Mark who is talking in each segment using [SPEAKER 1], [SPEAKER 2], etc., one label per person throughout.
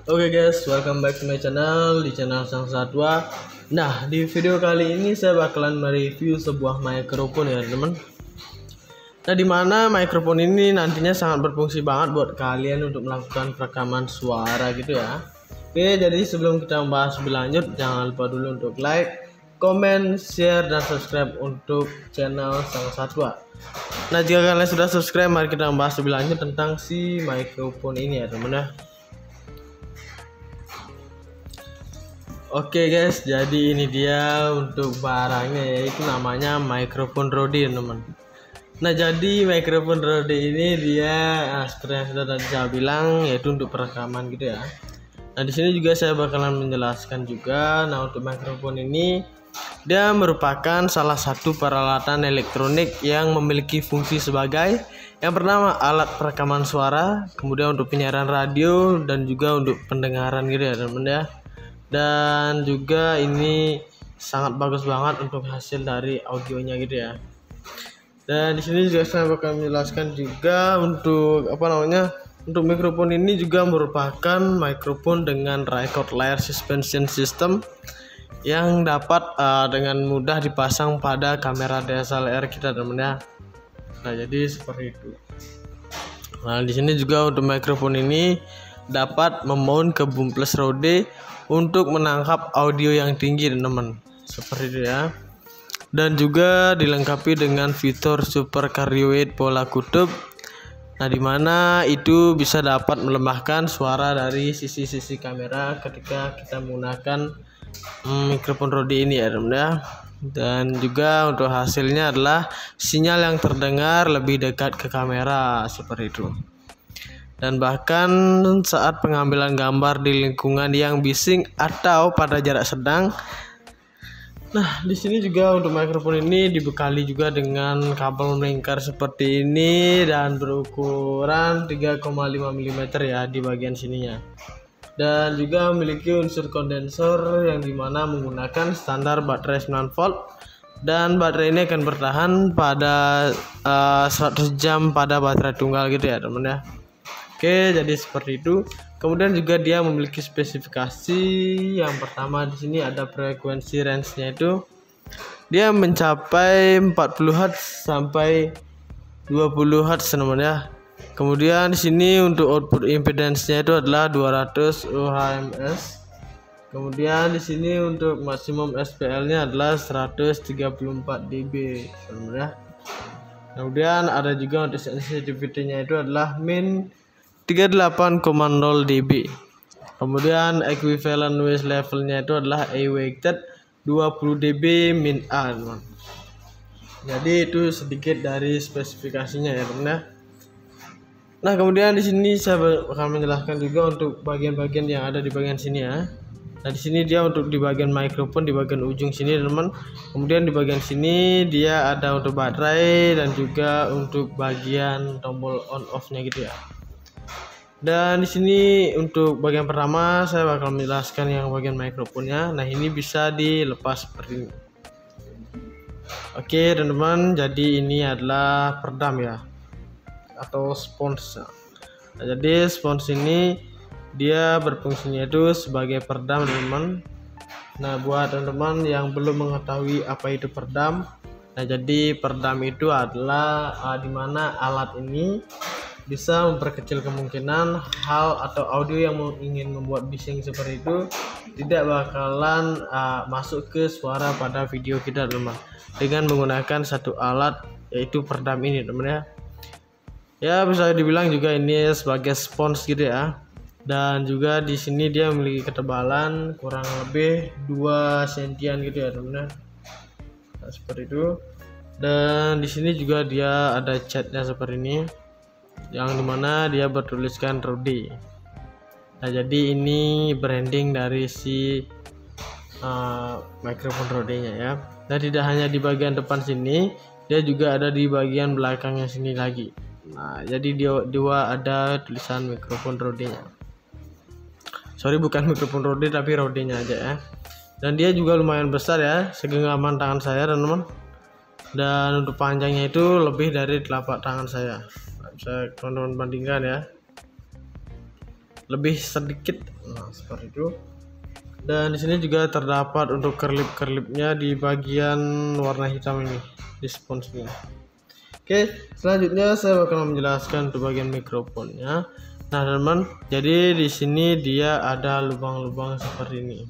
[SPEAKER 1] Oke guys, welcome back to my channel, di channel Sang Satwa. Nah, di video kali ini saya bakalan mereview sebuah mikrofon ya teman. Nah, dimana mikrofon ini nantinya sangat berfungsi banget buat kalian untuk melakukan rekaman suara gitu ya. Oke, jadi sebelum kita membahas lebih lanjut, jangan lupa dulu untuk like, comment, share, dan subscribe untuk channel Sang Satwa. Nah, jika kalian sudah subscribe, mari kita membahas lebih lanjut tentang si mikrofon ini ya teman ya. Oke guys, jadi ini dia untuk barangnya, yaitu namanya mikrofon Rode teman. Nah, jadi mikrofon Rode ini dia seperti yang sudah tadi saya bilang, yaitu untuk perekaman gitu ya. Nah, di sini juga saya bakalan menjelaskan juga. Nah, untuk mikrofon ini dia merupakan salah satu peralatan elektronik yang memiliki fungsi sebagai yang pertama alat perekaman suara, kemudian untuk penyiaran radio, dan juga untuk pendengaran gitu ya teman ya. Dan juga ini sangat bagus banget untuk hasil dari audionya gitu ya. Dan di sini juga saya bakal menjelaskan juga untuk untuk mikrofon ini juga merupakan mikrofon dengan record layer suspension system yang dapat dengan mudah dipasang pada kamera DSLR kita teman ya. Nah, jadi seperti itu. Nah, di sini juga untuk mikrofon ini dapat memount ke boom plus Rode untuk menangkap audio yang tinggi teman-teman, seperti itu ya. Dan juga dilengkapi dengan fitur super cardioid pola kutub. Nah, dimana itu bisa dapat melemahkan suara dari sisi-sisi kamera ketika kita menggunakan mikrofon Rode ini ya teman ya. Dan juga untuk hasilnya adalah sinyal yang terdengar lebih dekat ke kamera seperti itu. Dan bahkan saat pengambilan gambar di lingkungan yang bising atau pada jarak sedang. Nah, di sini juga untuk mikrofon ini dibekali juga dengan kabel melingkar seperti ini dan berukuran 3,5 mm ya di bagian sininya. Dan juga memiliki unsur kondensor yang dimana menggunakan standar baterai 9 volt, dan baterai ini akan bertahan pada 100 jam pada baterai tunggal gitu ya teman ya. Oke, jadi seperti itu. Kemudian juga dia memiliki spesifikasi. Yang pertama di sini ada frekuensi range-nya itu dia mencapai 40 Hz sampai 20 Hz namanya. Kemudian di sini untuk output impedance-nya itu adalah 200 ohms. Kemudian di sini untuk maksimum SPL-nya adalah 134 dB namanya. Kemudian ada juga untuk sensitivity-nya itu adalah min 38,0 dB. Kemudian equivalent noise levelnya itu adalah A-weighted 20 dB min A teman. Jadi itu sedikit dari spesifikasinya ya teman ya. Nah, kemudian di sini saya akan menjelaskan juga untuk bagian-bagian yang ada di bagian sini ya. Nah, di sini dia untuk di bagian mikrofon di bagian ujung sini teman. Kemudian di bagian sini dia ada untuk baterai dan juga untuk bagian tombol on off-nya gitu ya. Dan di sini untuk bagian pertama saya bakal menjelaskan yang bagian mikrofonnya. Nah, ini bisa dilepas seperti ini. Oke teman-teman, jadi ini adalah peredam ya, atau spons. Nah, jadi spons ini dia berfungsinya itu sebagai peredam teman-teman. Nah, buat teman-teman yang belum mengetahui apa itu peredam, nah jadi peredam itu adalah dimana alat ini bisa memperkecil kemungkinan hal atau audio yang ingin membuat bising seperti itu tidak bakalan masuk ke suara pada video kita teman, dengan menggunakan satu alat yaitu peredam ini teman ya. Ya, bisa dibilang juga ini sebagai spons gitu ya. Dan juga di sini dia memiliki ketebalan kurang lebih 2 sentian gitu ya teman ya. Nah, seperti itu. Dan di sini juga dia ada catnya seperti ini, yang dimana dia bertuliskan Rode. Nah, jadi ini branding dari si mikrofon Rode-nya ya. Dan tidak hanya di bagian depan sini, dia juga ada di bagian belakangnya sini lagi. Nah, jadi dua ada tulisan mikrofon Rode-nya. Sorry, bukan mikrofon Rode tapi Rode-nya aja ya. Dan dia juga lumayan besar ya, segenggaman tangan saya teman-teman. Dan untuk panjangnya itu lebih dari telapak tangan saya. Bisa teman-teman bandingkan ya. lebih sedikit. Nah, seperti itu. Dan di sini juga terdapat untuk kerlip-kerlipnya di bagian warna hitam ini di sponsnya. Oke, selanjutnya saya bakal menjelaskan untuk bagian mikrofonnya. Nah, teman-teman, jadi di sini dia ada lubang-lubang seperti ini.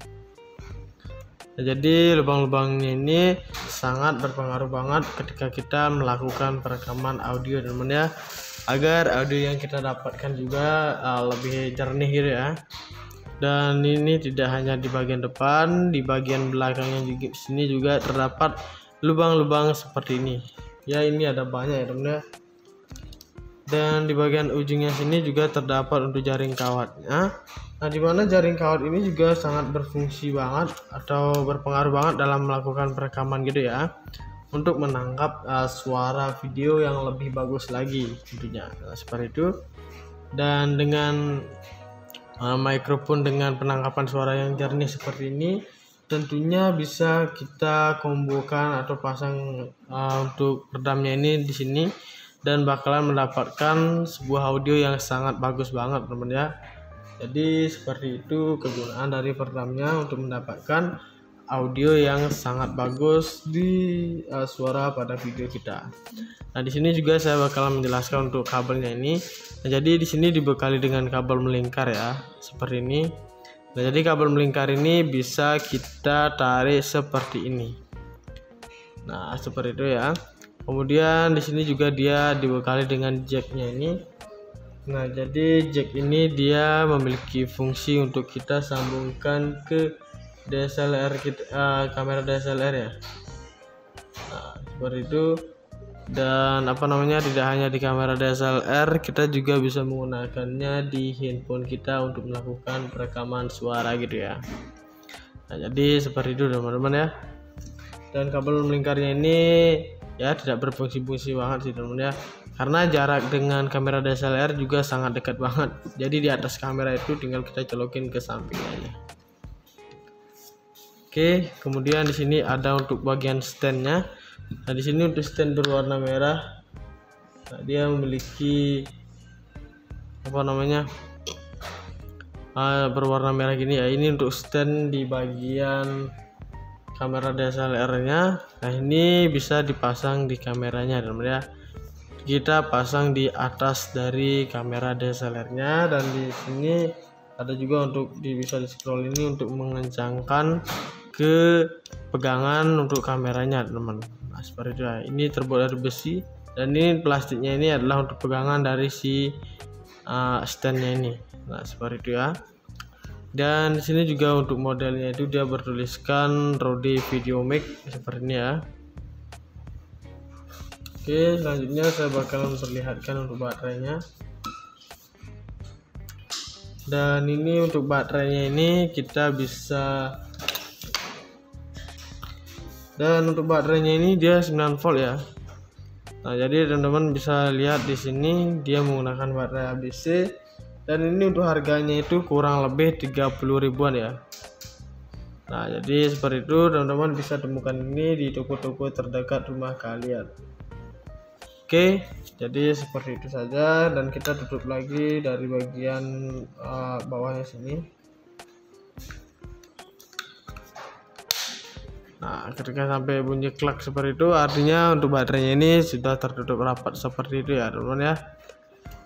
[SPEAKER 1] Nah, jadi lubang-lubangnya ini sangat berpengaruh banget ketika kita melakukan perekaman audio, teman-teman ya, agar audio yang kita dapatkan juga lebih jernih gitu ya. Dan ini tidak hanya di bagian depan, di bagian belakangnya juga sini juga terdapat lubang-lubang seperti ini. Ya, ini ada banyak ya teman-teman. Dan di bagian ujungnya sini juga terdapat untuk jaring kawatnya. Nah, di mana jaring kawat ini juga sangat berfungsi banget atau berpengaruh banget dalam melakukan perekaman gitu ya, untuk menangkap suara video yang lebih bagus lagi tentunya. Nah, seperti itu. Dan dengan mikrofon dengan penangkapan suara yang jernih seperti ini, tentunya bisa kita kombokan atau pasang untuk redamnya ini di sini, dan bakalan mendapatkan sebuah audio yang sangat bagus banget teman-teman ya. Jadi seperti itu kegunaan dari peredamnya untuk mendapatkan audio yang sangat bagus di suara pada video kita. Nah, di sini juga saya bakalan menjelaskan untuk kabelnya ini. Nah, jadi di sini dibekali dengan kabel melingkar ya, seperti ini. Nah, jadi kabel melingkar ini bisa kita tarik seperti ini. Nah, seperti itu ya. Kemudian di sini juga dia dibekali dengan jacknya ini. Nah, jadi jack ini dia memiliki fungsi untuk kita sambungkan ke DSLR kita, kamera DSLR ya. Nah, seperti itu. Dan tidak hanya di kamera DSLR, kita juga bisa menggunakannya di handphone kita untuk melakukan perekaman suara gitu ya. Nah, jadi seperti itu teman-teman ya. Dan kabel melingkarnya ini ya tidak berfungsi-fungsi banget sih teman-teman ya, karena jarak dengan kamera DSLR juga sangat dekat banget. Jadi di atas kamera itu tinggal kita colokin ke samping aja. Oke, kemudian di sini ada untuk bagian standnya. Nah, di sini untuk stand berwarna merah, nah, dia memiliki berwarna merah gini ya. Ini untuk stand di bagian kamera DSLR-nya. Nah, ini bisa dipasang di kameranya teman-teman ya. Kita pasang di atas dari kamera DSLR-nya, dan di sini ada juga untuk bisa di scroll ini untuk mengencangkan ke pegangan untuk kameranya teman-teman. Nah, seperti itu ya. Ini terbuat dari besi, dan ini plastiknya ini adalah untuk pegangan dari si standnya ini. Nah, seperti itu ya. Dan di sini juga untuk modelnya itu dia bertuliskan Rode VideoMic seperti ini ya. Oke, selanjutnya saya bakal memperlihatkan untuk baterainya. Dan ini untuk baterainya ini kita bisa, dan untuk baterainya ini dia 9 volt ya. Nah, jadi teman-teman bisa lihat di sini dia menggunakan baterai ABC. Dan ini untuk harganya itu kurang lebih 30 ribuan ya. Nah, jadi seperti itu teman-teman bisa temukan ini di toko-toko terdekat rumah kalian. Oke, jadi seperti itu saja, dan kita tutup lagi dari bagian bawahnya sini. Nah, ketika sampai bunyi klak seperti itu, artinya untuk baterainya ini sudah tertutup rapat seperti itu ya teman-teman ya.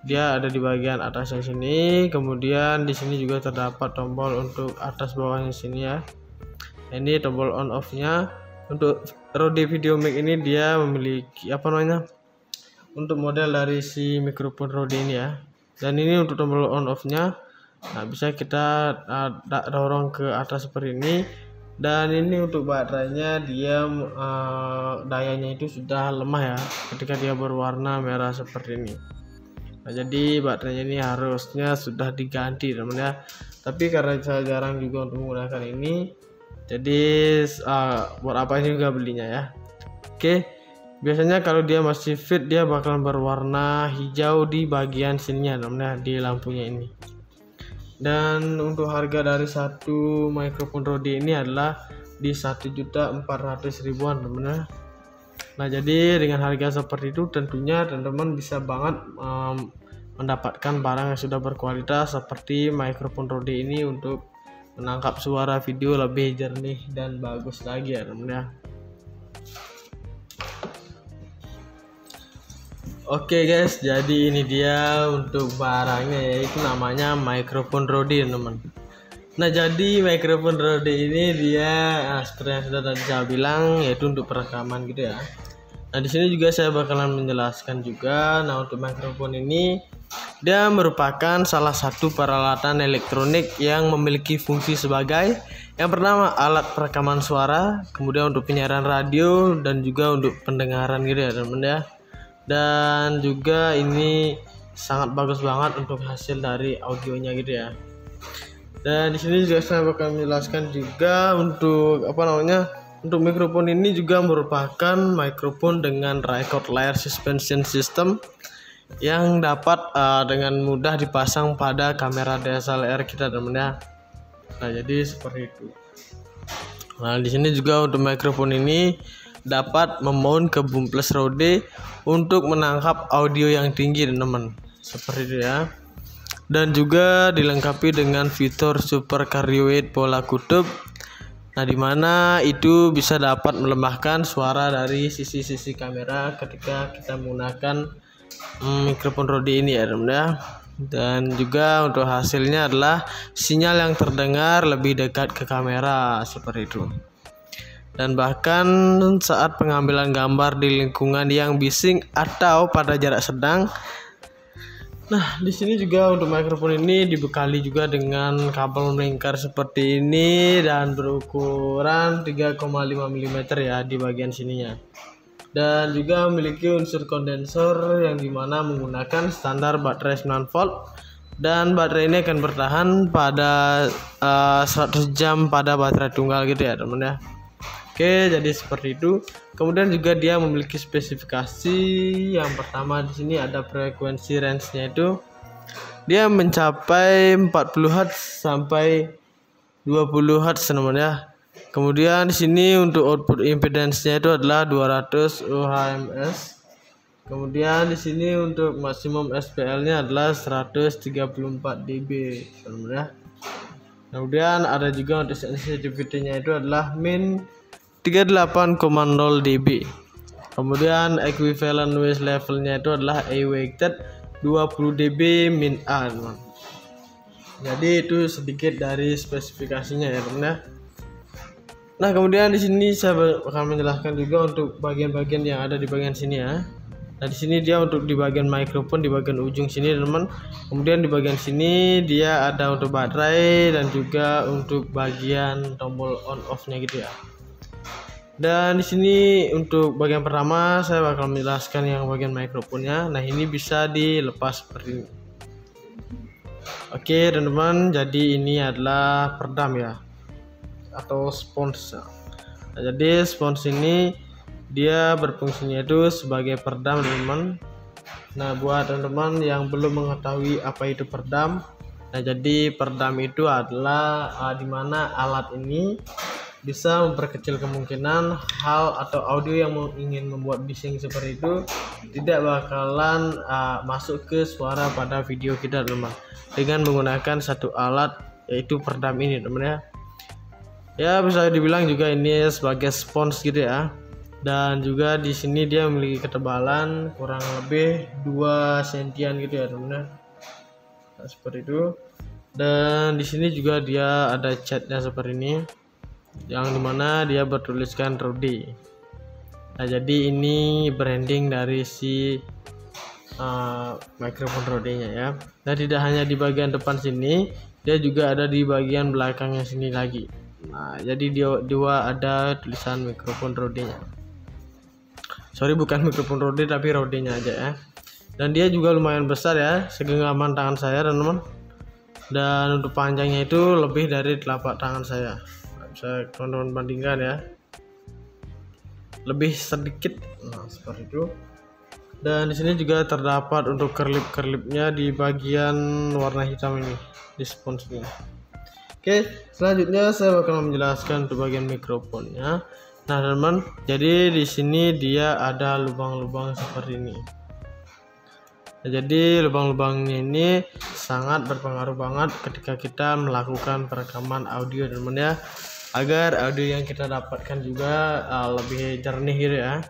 [SPEAKER 1] Dia ada di bagian atasnya sini, kemudian di sini juga terdapat tombol untuk atas bawahnya sini ya. Ini tombol on off nya. Untuk Rode VideoMic ini dia memiliki untuk model dari si mikrofon Rode ini ya. Dan ini untuk tombol on off nya, nah bisa kita dorong ke atas seperti ini. Dan ini untuk baterainya dia dayanya itu sudah lemah ya ketika dia berwarna merah seperti ini. Nah, jadi baterainya ini harusnya sudah diganti teman ya, tapi karena saya jarang juga untuk menggunakan ini, jadi buat apa ini juga belinya ya. Oke, biasanya kalau dia masih fit dia bakalan berwarna hijau di bagian sininya teman ya, di lampunya ini. Dan untuk harga dari satu mikrofon Rode ini adalah di 1.400.000 teman ya. Nah, jadi dengan harga seperti itu tentunya teman-teman bisa banget mendapatkan barang yang sudah berkualitas seperti mikrofon Rode ini untuk menangkap suara video lebih jernih dan bagus lagi ya teman ya. Oke guys, jadi ini dia untuk barangnya, yaitu namanya mikrofon Rode teman. Nah jadi mikrofon Rode ini dia seperti yang sudah tadi saya bilang, yaitu untuk perekaman gitu ya. Nah di sini juga saya bakalan menjelaskan juga. Nah untuk mikrofon ini dia merupakan salah satu peralatan elektronik yang memiliki fungsi sebagai yang pertama alat perekaman suara, kemudian untuk penyiaran radio dan juga untuk pendengaran gitu ya teman ya. Dan juga ini sangat bagus banget untuk hasil dari audionya gitu ya. Dan di sini juga saya bakal menjelaskan juga untuk untuk mikrofon ini juga merupakan mikrofon dengan record layer suspension system yang dapat dengan mudah dipasang pada kamera DSLR kita teman ya. Nah jadi seperti itu. Nah di sini juga untuk mikrofon ini dapat memount ke boom plus Rode untuk menangkap audio yang tinggi teman-teman, seperti itu ya. Dan juga dilengkapi dengan fitur super cardioid pola kutub. Nah dimana itu bisa dapat melemahkan suara dari sisi-sisi kamera ketika kita menggunakan mikrofon Rode ini ya teman ya. Dan juga untuk hasilnya adalah sinyal yang terdengar lebih dekat ke kamera seperti itu. Dan bahkan saat pengambilan gambar di lingkungan yang bising atau pada jarak sedang. Nah di sini juga untuk mikrofon ini dibekali juga dengan kabel melingkar seperti ini dan berukuran 3,5 mm ya di bagian sininya. Dan juga memiliki unsur kondensor yang dimana menggunakan standar baterai 9 volt. Dan baterai ini akan bertahan pada 100 jam pada baterai tunggal gitu ya teman ya. Oke, jadi seperti itu. Kemudian juga dia memiliki spesifikasi. Yang pertama di sini ada frekuensi range-nya itu dia mencapai 40 Hz sampai 20 Hz namanya. Kemudian di sini untuk output impedance-nya itu adalah 200 ohms. Kemudian di sini untuk maksimum SPL-nya adalah 134 dB namanya. Kemudian ada juga untuk sensitivity-nya itu adalah min 38,0 dB. Kemudian equivalent noise levelnya itu adalah A-weighted 20 dB min A teman. Jadi itu sedikit dari spesifikasinya ya teman ya. Nah kemudian di sini saya akan menjelaskan juga untuk bagian-bagian yang ada di bagian sini ya. Nah di sini dia untuk di bagian mikrofon di bagian ujung sini teman. Kemudian di bagian sini dia ada untuk baterai dan juga untuk bagian tombol on off-nya gitu ya. Dan di sini untuk bagian pertama saya bakal menjelaskan yang bagian mikrofonnya. Nah ini bisa dilepas seperti ini. Oke teman-teman, jadi ini adalah peredam ya atau spons. Nah, jadi spons ini dia berfungsinya itu sebagai peredam teman-teman. Nah buat teman-teman yang belum mengetahui apa itu peredam, nah jadi peredam itu adalah dimana alat ini bisa memperkecil kemungkinan hal atau audio yang ingin membuat bising seperti itu tidak bakalan masuk ke suara pada video kita teman, dengan menggunakan satu alat yaitu peredam ini teman ya. Ya bisa dibilang juga ini sebagai spons gitu ya. Dan juga di sini dia memiliki ketebalan kurang lebih 2 sentian gitu ya teman ya. Nah, seperti itu. Dan di sini juga dia ada catnya seperti ini, yang dimana dia bertuliskan Rode. Nah jadi ini branding dari si mikrofon Rode-nya ya. Dan tidak hanya di bagian depan sini, dia juga ada di bagian belakangnya sini lagi. Nah jadi dua ada tulisan mikrofon Rode-nya. Sorry bukan mikrofon Rode tapi Rode-nya aja ya. Dan dia juga lumayan besar ya, segenggaman tangan saya teman-teman. Dan untuk panjangnya itu lebih dari telapak tangan saya. Bisa teman-teman bandingkan ya, lebih sedikit. Nah seperti itu. Dan di sini juga terdapat untuk kerlip-kerlipnya di bagian warna hitam ini di spons ini. Oke, selanjutnya saya akan menjelaskan untuk bagian mikrofonnya. Nah teman-teman, jadi di sini dia ada lubang-lubang seperti ini. Nah, jadi lubang-lubangnya ini sangat berpengaruh banget ketika kita melakukan perekaman audio teman-teman ya, agar audio yang kita dapatkan juga lebih jernih gitu ya.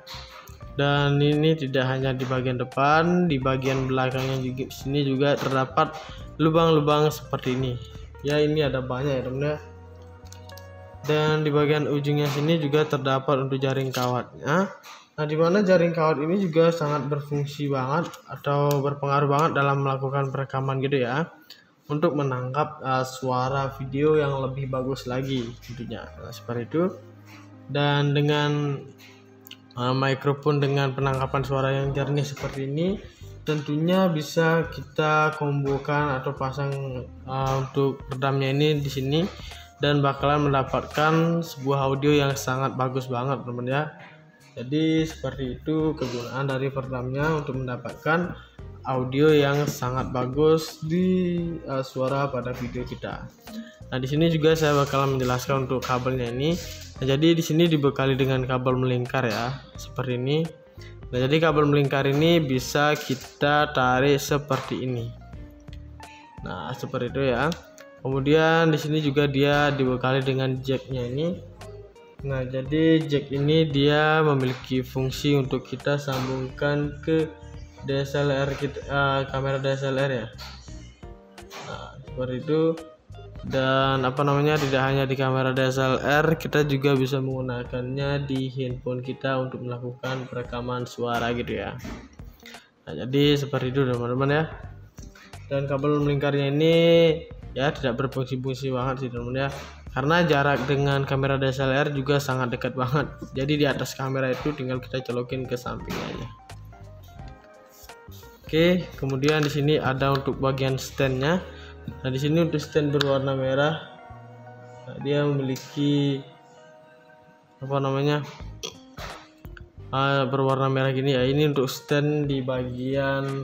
[SPEAKER 1] Dan ini tidak hanya di bagian depan, di bagian belakangnya juga sini juga terdapat lubang-lubang seperti ini ya. Ini ada banyak ya teman-teman ya. Dan di bagian ujungnya sini juga terdapat untuk jaring kawatnya. Nah, di mana jaring kawat ini juga sangat berfungsi banget atau berpengaruh banget dalam melakukan perekaman gitu ya, untuk menangkap suara video yang lebih bagus lagi tentunya. Nah, seperti itu. Dan dengan mikrofon dengan penangkapan suara yang jernih seperti ini, tentunya bisa kita kombokan atau pasang untuk redamnya ini di sini, dan bakalan mendapatkan sebuah audio yang sangat bagus banget teman-teman ya. Jadi seperti itu kegunaan dari peredamnya, untuk mendapatkan audio yang sangat bagus di suara pada video kita. Nah, di sini juga saya bakalan menjelaskan untuk kabelnya ini. Nah, jadi di sini dibekali dengan kabel melingkar ya, seperti ini. Nah, jadi kabel melingkar ini bisa kita tarik seperti ini. Nah, seperti itu ya. Kemudian di sini juga dia dibekali dengan jacknya ini. Nah, jadi jack ini dia memiliki fungsi untuk kita sambungkan ke DSLR kita, kamera DSLR ya. Nah, seperti itu. Dan tidak hanya di kamera DSLR, kita juga bisa menggunakannya di handphone kita untuk melakukan perekaman suara gitu ya. Nah, jadi seperti itu teman-teman ya. Dan kabel melingkarnya ini ya tidak berfungsi-fungsi banget sih teman-teman ya, karena jarak dengan kamera DSLR juga sangat dekat banget. Jadi di atas kamera itu tinggal kita colokin ke samping aja. Oke, kemudian di sini ada untuk bagian standnya. Nah, di sini untuk stand berwarna merah, nah, dia memiliki berwarna merah gini ya. Ini untuk stand di bagian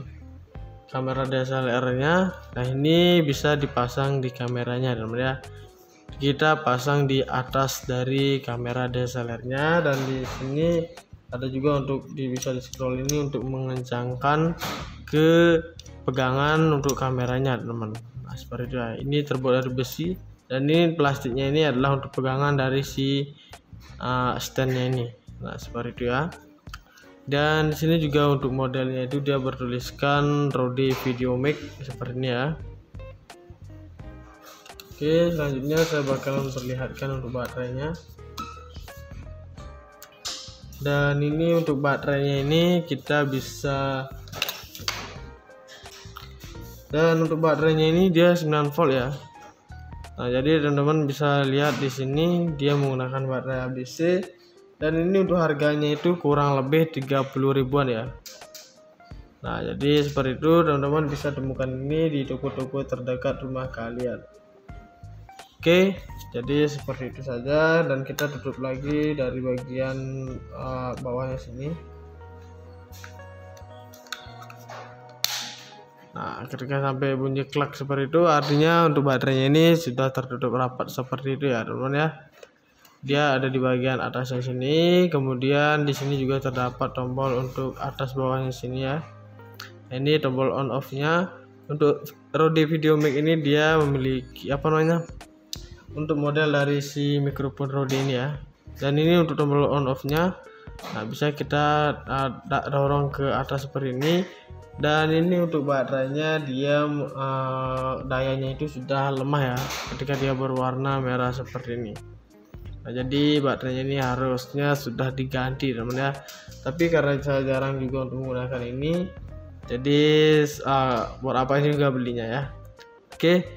[SPEAKER 1] kamera DSLR-nya. Nah, ini bisa dipasang di kameranya teman-teman ya. Kita pasang di atas dari kamera DSLR-nya, dan di sini ada juga untuk bisa di scroll ini untuk mengencangkan ke pegangan untuk kameranya teman-teman. Nah, seperti itu ya. Ini terbuat dari besi, dan ini plastiknya ini adalah untuk pegangan dari si standnya ini. Nah, seperti itu ya. Dan di sini juga untuk modelnya itu dia bertuliskan Rode VideoMic seperti ini ya. Oke, selanjutnya saya bakalan memperlihatkan untuk baterainya. Dan ini untuk baterainya ini kita bisa, dan untuk baterainya ini dia 9 volt ya. Nah, jadi teman-teman bisa lihat di sini dia menggunakan baterai ABC, dan ini untuk harganya itu kurang lebih 30 ribuan ya. Nah, jadi seperti itu teman-teman bisa temukan ini di toko-toko terdekat rumah kalian. Oke, jadi seperti itu saja, dan kita tutup lagi dari bagian bawahnya sini. Nah, ketika sampai bunyi klak seperti itu, artinya untuk baterainya ini sudah tertutup rapat seperti itu ya teman-teman ya. Dia ada di bagian atasnya sini, kemudian di sini juga terdapat tombol untuk atas bawahnya sini ya. Ini tombol on off-nya. Untuk Rode VideoMic ini dia memiliki untuk model dari si mikrofon Rode ini ya. Dan ini untuk tombol on off-nya. Nah, bisa kita dorong ke atas seperti ini. Dan ini untuk baterainya dia dayanya itu sudah lemah ya, ketika dia berwarna merah seperti ini. Nah, jadi baterainya ini harusnya sudah diganti teman ya. Tapi karena saya jarang juga untuk menggunakan ini, jadi buat apa juga belinya ya. Oke,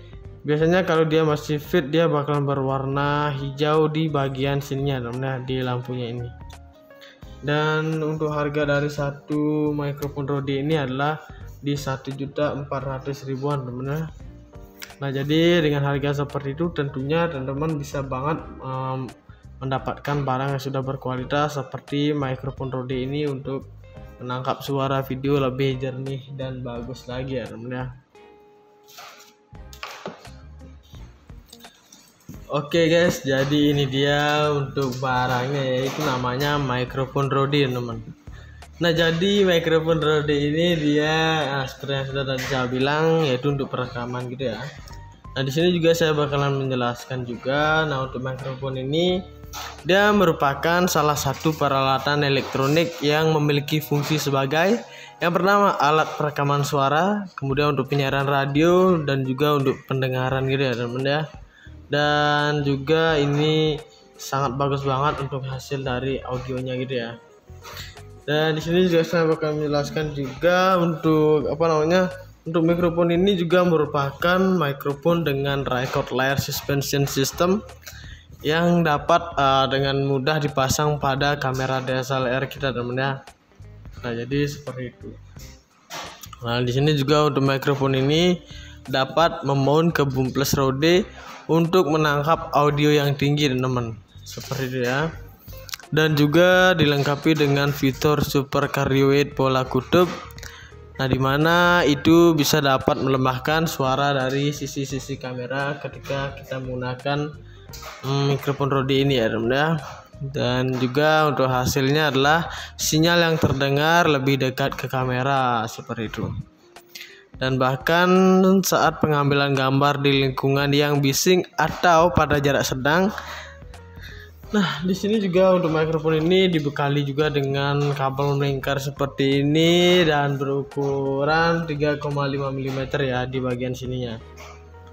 [SPEAKER 1] biasanya kalau dia masih fit dia bakalan berwarna hijau di bagian sininya teman ya, di lampunya ini. Dan untuk harga dari satu mikrofon Rode ini adalah di 1.400.000 teman ya. Nah, jadi dengan harga seperti itu tentunya teman-teman bisa banget mendapatkan barang yang sudah berkualitas seperti mikrofon Rode ini untuk menangkap suara video lebih jernih dan bagus lagi ya teman ya. Oke guys, jadi ini dia untuk barangnya, yaitu namanya mikrofon Rode teman. Nah, jadi mikrofon Rode ini dia seperti yang sudah tadi saya bilang, yaitu untuk perekaman gitu ya. Nah, di sini juga saya bakalan menjelaskan juga. Nah, untuk mikrofon ini dia merupakan salah satu peralatan elektronik yang memiliki fungsi sebagai yang pertama alat perekaman suara, kemudian untuk penyiaran radio dan juga untuk pendengaran gitu ya teman-teman ya. Dan juga ini sangat bagus banget untuk hasil dari audionya gitu ya. Dan di sini juga saya bakal menjelaskan juga untuk untuk mikrofon ini juga merupakan mikrofon dengan record layer suspension system yang dapat dengan mudah dipasang pada kamera DSLR kita teman ya. Nah, jadi seperti itu. Nah, di sini juga untuk mikrofon ini dapat memount ke boom plus Rode untuk menangkap audio yang tinggi teman-teman. Seperti itu ya. Dan juga dilengkapi dengan fitur super cardioid pola kutub. Nah, dimana itu bisa dapat melemahkan suara dari sisi-sisi kamera ketika kita menggunakan mikrofon Rode ini ya teman ya. Dan juga untuk hasilnya adalah sinyal yang terdengar lebih dekat ke kamera seperti itu. Dan bahkan saat pengambilan gambar di lingkungan yang bising atau pada jarak sedang. Nah, di sini juga untuk mikrofon ini dibekali juga dengan kabel melingkar seperti ini dan berukuran 3,5 mm ya di bagian sininya.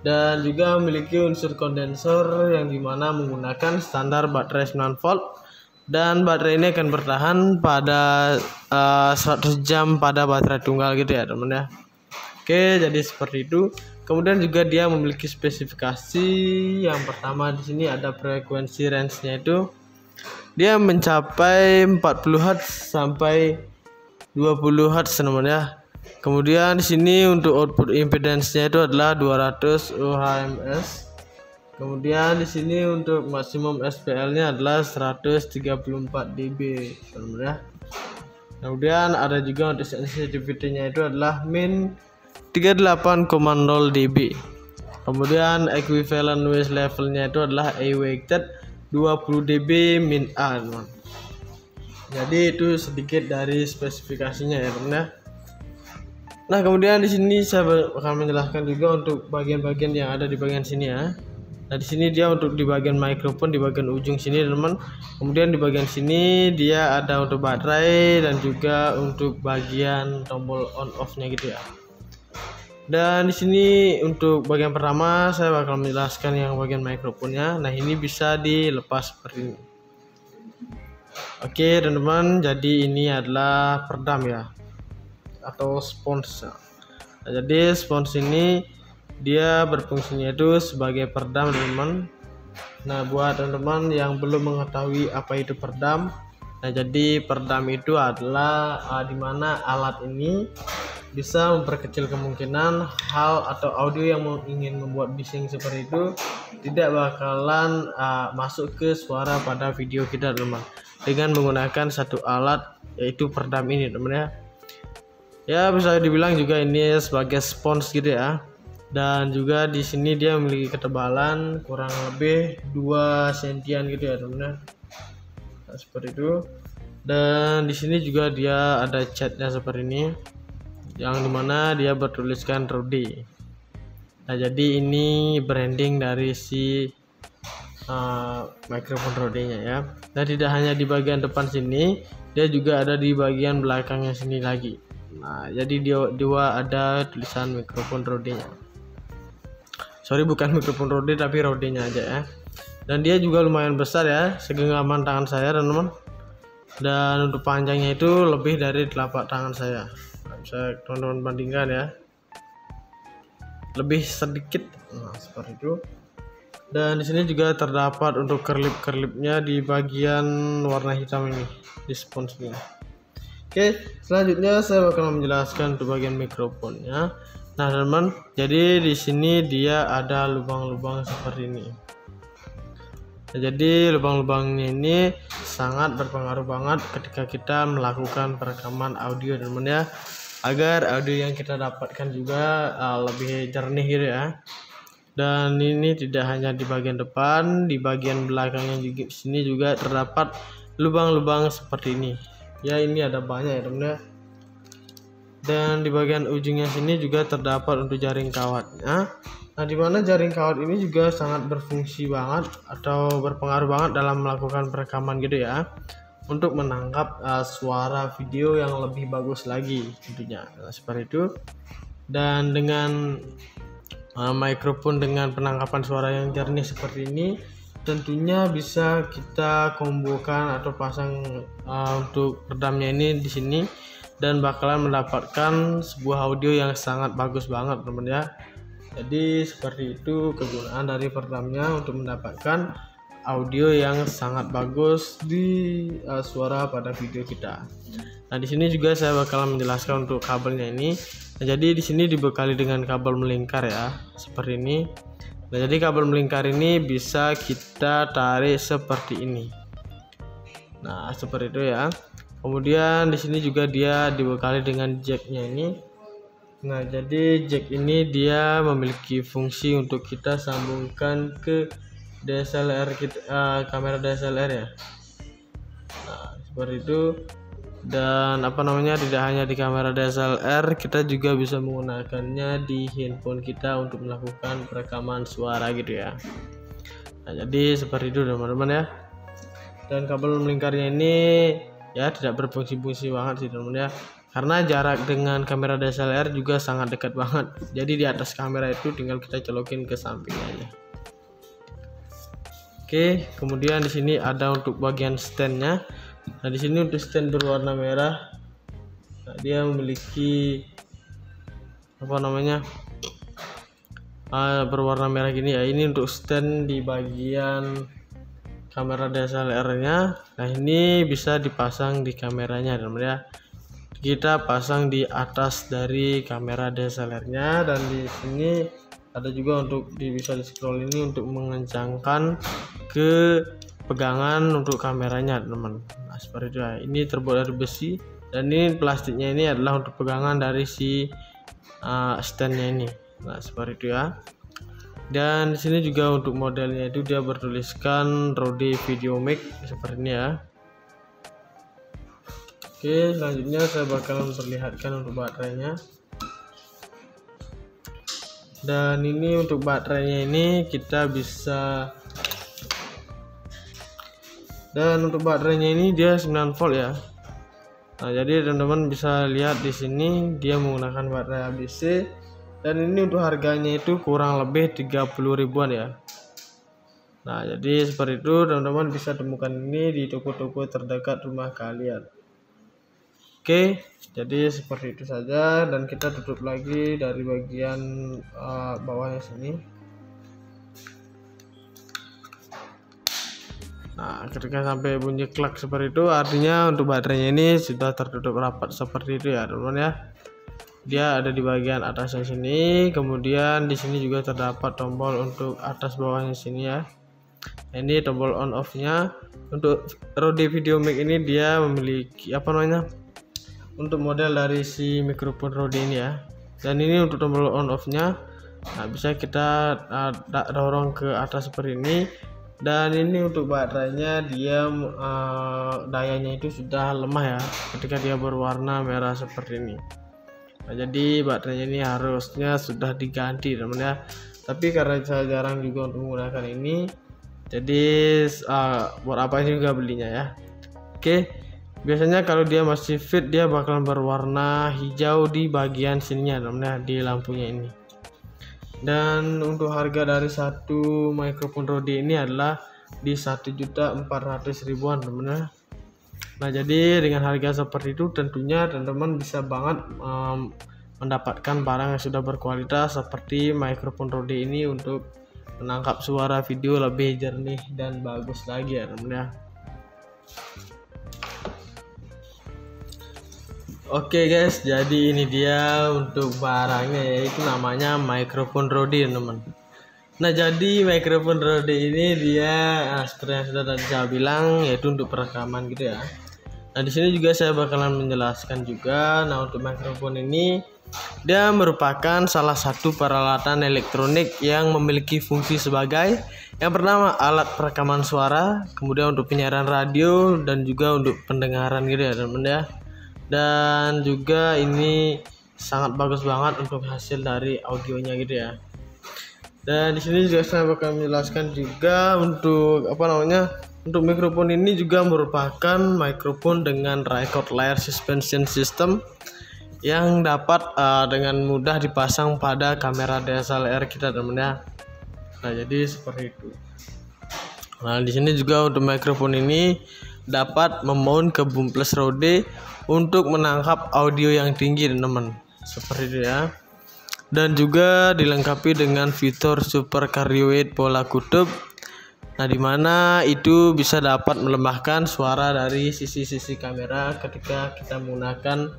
[SPEAKER 1] Dan juga memiliki unsur kondensor yang dimana menggunakan standar baterai 9 volt dan baterai ini akan bertahan pada 100 jam pada baterai tunggal gitu ya teman ya. Oke, jadi seperti itu. Kemudian juga dia memiliki spesifikasi. Yang pertama di sini ada frekuensi range-nya itu dia mencapai 40 Hz sampai 20 Hz namanya. Kemudian di sini untuk output impedance-nya itu adalah 200 ohms. Kemudian di sini untuk maksimum SPL-nya adalah 134 dB namanya. Kemudian ada juga untuk sensitivity-nya itu adalah min 38,0 dB. Kemudian equivalent noise levelnya itu adalah A-weighted 20 dB min A. Jadi itu sedikit dari spesifikasinya ya teman ya. Nah, kemudian di sini saya akan menjelaskan juga untuk bagian-bagian yang ada di bagian sini ya. Nah, di sini dia untuk di bagian mikrofon di bagian ujung sini teman. Kemudian di bagian sini dia ada untuk baterai dan juga untuk bagian tombol on off-nya gitu ya. Dan di sini untuk bagian pertama saya bakal menjelaskan yang bagian mikrofonnya. Nah, ini bisa dilepas seperti ini. Oke teman-teman, jadi ini adalah peredam ya atau spons. Nah, jadi spons ini dia berfungsinya itu sebagai peredam teman-teman. Nah, buat teman-teman yang belum mengetahui apa itu peredam, nah jadi peredam itu adalah dimana alat ini bisa memperkecil kemungkinan hal atau audio yang ingin membuat bising seperti itu tidak bakalan masuk ke suara pada video kita teman dengan menggunakan satu alat yaitu peredam ini teman ya. Ya, bisa dibilang juga ini sebagai spons gitu ya. Dan juga di sini dia memiliki ketebalan kurang lebih 2 sentian gitu ya teman ya. Nah, seperti itu. Dan di sini juga dia ada catnya seperti ini yang dimana dia bertuliskan Rode. Nah, jadi ini branding dari si mikrofon Rode-nya ya. Nah, tidak hanya di bagian depan sini, dia juga ada di bagian belakangnya sini lagi. Nah, jadi dia ada tulisan mikrofon Rode-nya. Sorry, bukan mikrofon Rode tapi Rode-nya aja ya. Dan dia juga lumayan besar ya, segenggaman tangan saya teman-teman. Dan untuk panjangnya itu lebih dari telapak tangan saya. Bisa teman-teman bandingkan ya, lebih sedikit. Nah, seperti itu. Dan di sini juga terdapat untuk kerlip-kerlipnya di bagian warna hitam ini di sponsnya. Oke, selanjutnya saya akan menjelaskan untuk bagian mikrofonnya. Nah teman-teman, jadi di sini dia ada lubang-lubang seperti ini. Nah, jadi lubang-lubangnya ini sangat berpengaruh banget ketika kita melakukan perekaman audio teman-teman ya, agar audio yang kita dapatkan juga lebih jernih gitu ya. Dan ini tidak hanya di bagian depan, di bagian belakangnya juga sini juga terdapat lubang-lubang seperti ini Ya ini ada banyak ya teman-teman. Dan di bagian ujungnya sini juga terdapat untuk jaring kawatnya. Nah, di mana jaring kawat ini juga sangat berfungsi banget atau berpengaruh banget dalam melakukan perekaman gitu ya, untuk menangkap suara video yang lebih bagus lagi tentunya. Nah, seperti itu. Dan dengan mikrofon dengan penangkapan suara yang jernih seperti ini, tentunya bisa kita kombokan atau pasang untuk redamnya ini di sini, dan bakalan mendapatkan sebuah audio yang sangat bagus banget teman ya. Jadi seperti itu kegunaan dari peredamnya, untuk mendapatkan audio yang sangat bagus di suara pada video kita. Nah, di sini juga saya bakalan menjelaskan untuk kabelnya ini. Nah, jadi di sini dibekali dengan kabel melingkar ya, seperti ini. Nah, jadi kabel melingkar ini bisa kita tarik seperti ini. Nah, seperti itu ya. Kemudian di sini juga dia dibekali dengan jacknya ini. Nah, jadi jack ini dia memiliki fungsi untuk kita sambungkan ke DSLR kita, kamera DSLR ya. Nah, seperti itu. Dan tidak hanya di kamera DSLR, kita juga bisa menggunakannya di handphone kita untuk melakukan perekaman suara gitu ya. Nah, jadi seperti itu teman-teman ya. Dan kabel melingkarnya ini ya tidak berfungsi-fungsi banget sih teman-teman ya, karena jarak dengan kamera DSLR juga sangat dekat banget. Jadi di atas kamera itu tinggal kita colokin ke samping aja. Oke, kemudian di sini ada untuk bagian standnya. Nah, di sini untuk stand berwarna merah. Nah, dia memiliki berwarna merah gini ya. Ini untuk stand di bagian kamera DSLR-nya. Nah, ini bisa dipasang di kameranya teman-teman ya. Kita pasang di atas dari kamera DSLR-nya, dan di sini ada juga untuk bisa di scroll ini untuk mengencangkan ke pegangan untuk kameranya teman-teman. Nah, seperti itu ya. Ini terbuat dari besi, dan ini plastiknya ini adalah untuk pegangan dari si standnya ini. Nah, seperti itu ya. Dan di sini juga untuk modelnya itu dia bertuliskan Rode VideoMic seperti ini ya. Oke, selanjutnya saya bakalan memperlihatkan untuk baterainya. Dan ini untuk baterainya ini kita bisa, dan untuk baterainya ini dia 9 volt ya. Nah, jadi teman-teman bisa lihat di sini dia menggunakan baterai ABC. Dan ini untuk harganya itu kurang lebih 30 ribuan ya. Nah, jadi seperti itu teman-teman bisa temukan ini di toko-toko terdekat rumah kalian. Oke, jadi seperti itu saja, dan kita tutup lagi dari bagian bawahnya sini. Nah, ketika sampai bunyi klak seperti itu, artinya untuk baterainya ini sudah tertutup rapat seperti itu ya teman-teman ya. Dia ada di bagian atasnya sini, kemudian di sini juga terdapat tombol untuk atas bawahnya sini ya. Ini tombol on off-nya. Untuk Rode VideoMic ini dia memiliki untuk model dari si mikrofon Rode ini ya. Dan ini untuk tombol on off-nya. Nah, bisa kita dorong ke atas seperti ini. Dan ini untuk baterainya dia dayanya itu sudah lemah ya, ketika dia berwarna merah seperti ini. Nah, jadi baterainya ini harusnya sudah diganti teman ya, tapi karena saya jarang juga untuk menggunakan ini, jadi buat apa juga belinya ya. Oke, biasanya kalau dia masih fit dia bakalan berwarna hijau di bagian sininya teman ya, di lampunya ini. Dan untuk harga dari satu mikrofon Rode ini adalah di 1.400.000 teman ya. Nah, jadi dengan harga seperti itu tentunya teman-teman bisa banget mendapatkan barang yang sudah berkualitas seperti mikrofon Rode ini untuk menangkap suara video lebih jernih dan bagus lagi ya teman ya. Oke guys, jadi ini dia untuk barangnya, yaitu namanya mikrofon Rode teman. Nah, jadi mikrofon Rode ini dia seperti yang sudah tadi saya bilang, yaitu untuk perekaman gitu ya. Nah, di sini juga saya bakalan menjelaskan juga. Nah, untuk mikrofon ini Dia merupakan salah satu peralatan elektronik yang memiliki fungsi sebagai yang pertama alat perekaman suara, kemudian untuk penyiaran radio dan juga untuk pendengaran gitu ya teman-teman ya. Dan juga ini sangat bagus banget untuk hasil dari audionya gitu ya. Dan di sini juga saya bakal menjelaskan juga untuk untuk mikrofon ini juga merupakan mikrofon dengan record layer suspension system yang dapat dengan mudah dipasang pada kamera DSLR kita teman ya. Nah, jadi seperti itu. Nah, di sini juga untuk mikrofon ini dapat memount ke boom plus Rode untuk menangkap audio yang tinggi teman-teman. Seperti itu ya. Dan juga dilengkapi dengan fitur super cardioid pola kutub. Nah, dimana itu bisa dapat melemahkan suara dari sisi-sisi kamera ketika kita menggunakan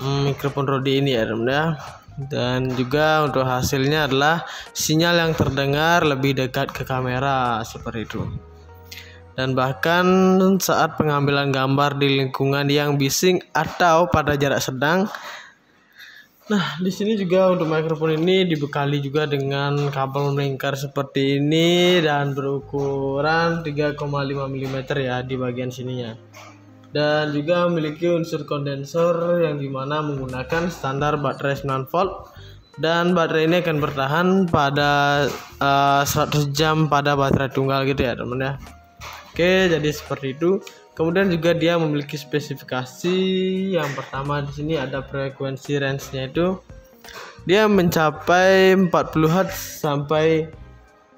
[SPEAKER 1] mikrofon Rode ini ya teman ya. Dan juga untuk hasilnya adalah sinyal yang terdengar lebih dekat ke kamera seperti itu. Dan bahkan saat pengambilan gambar di lingkungan yang bising atau pada jarak sedang. Nah, di sini juga untuk mikrofon ini dibekali juga dengan kabel melingkar seperti ini dan berukuran 3,5 mm ya di bagian sininya. Dan juga memiliki unsur kondensor yang dimana menggunakan standar baterai 9 volt dan baterai ini akan bertahan pada 100 jam pada baterai tunggal gitu ya teman ya. Oke, jadi seperti itu. Kemudian juga dia memiliki spesifikasi yang pertama di sini ada frekuensi range-nya itu dia mencapai 40 Hz sampai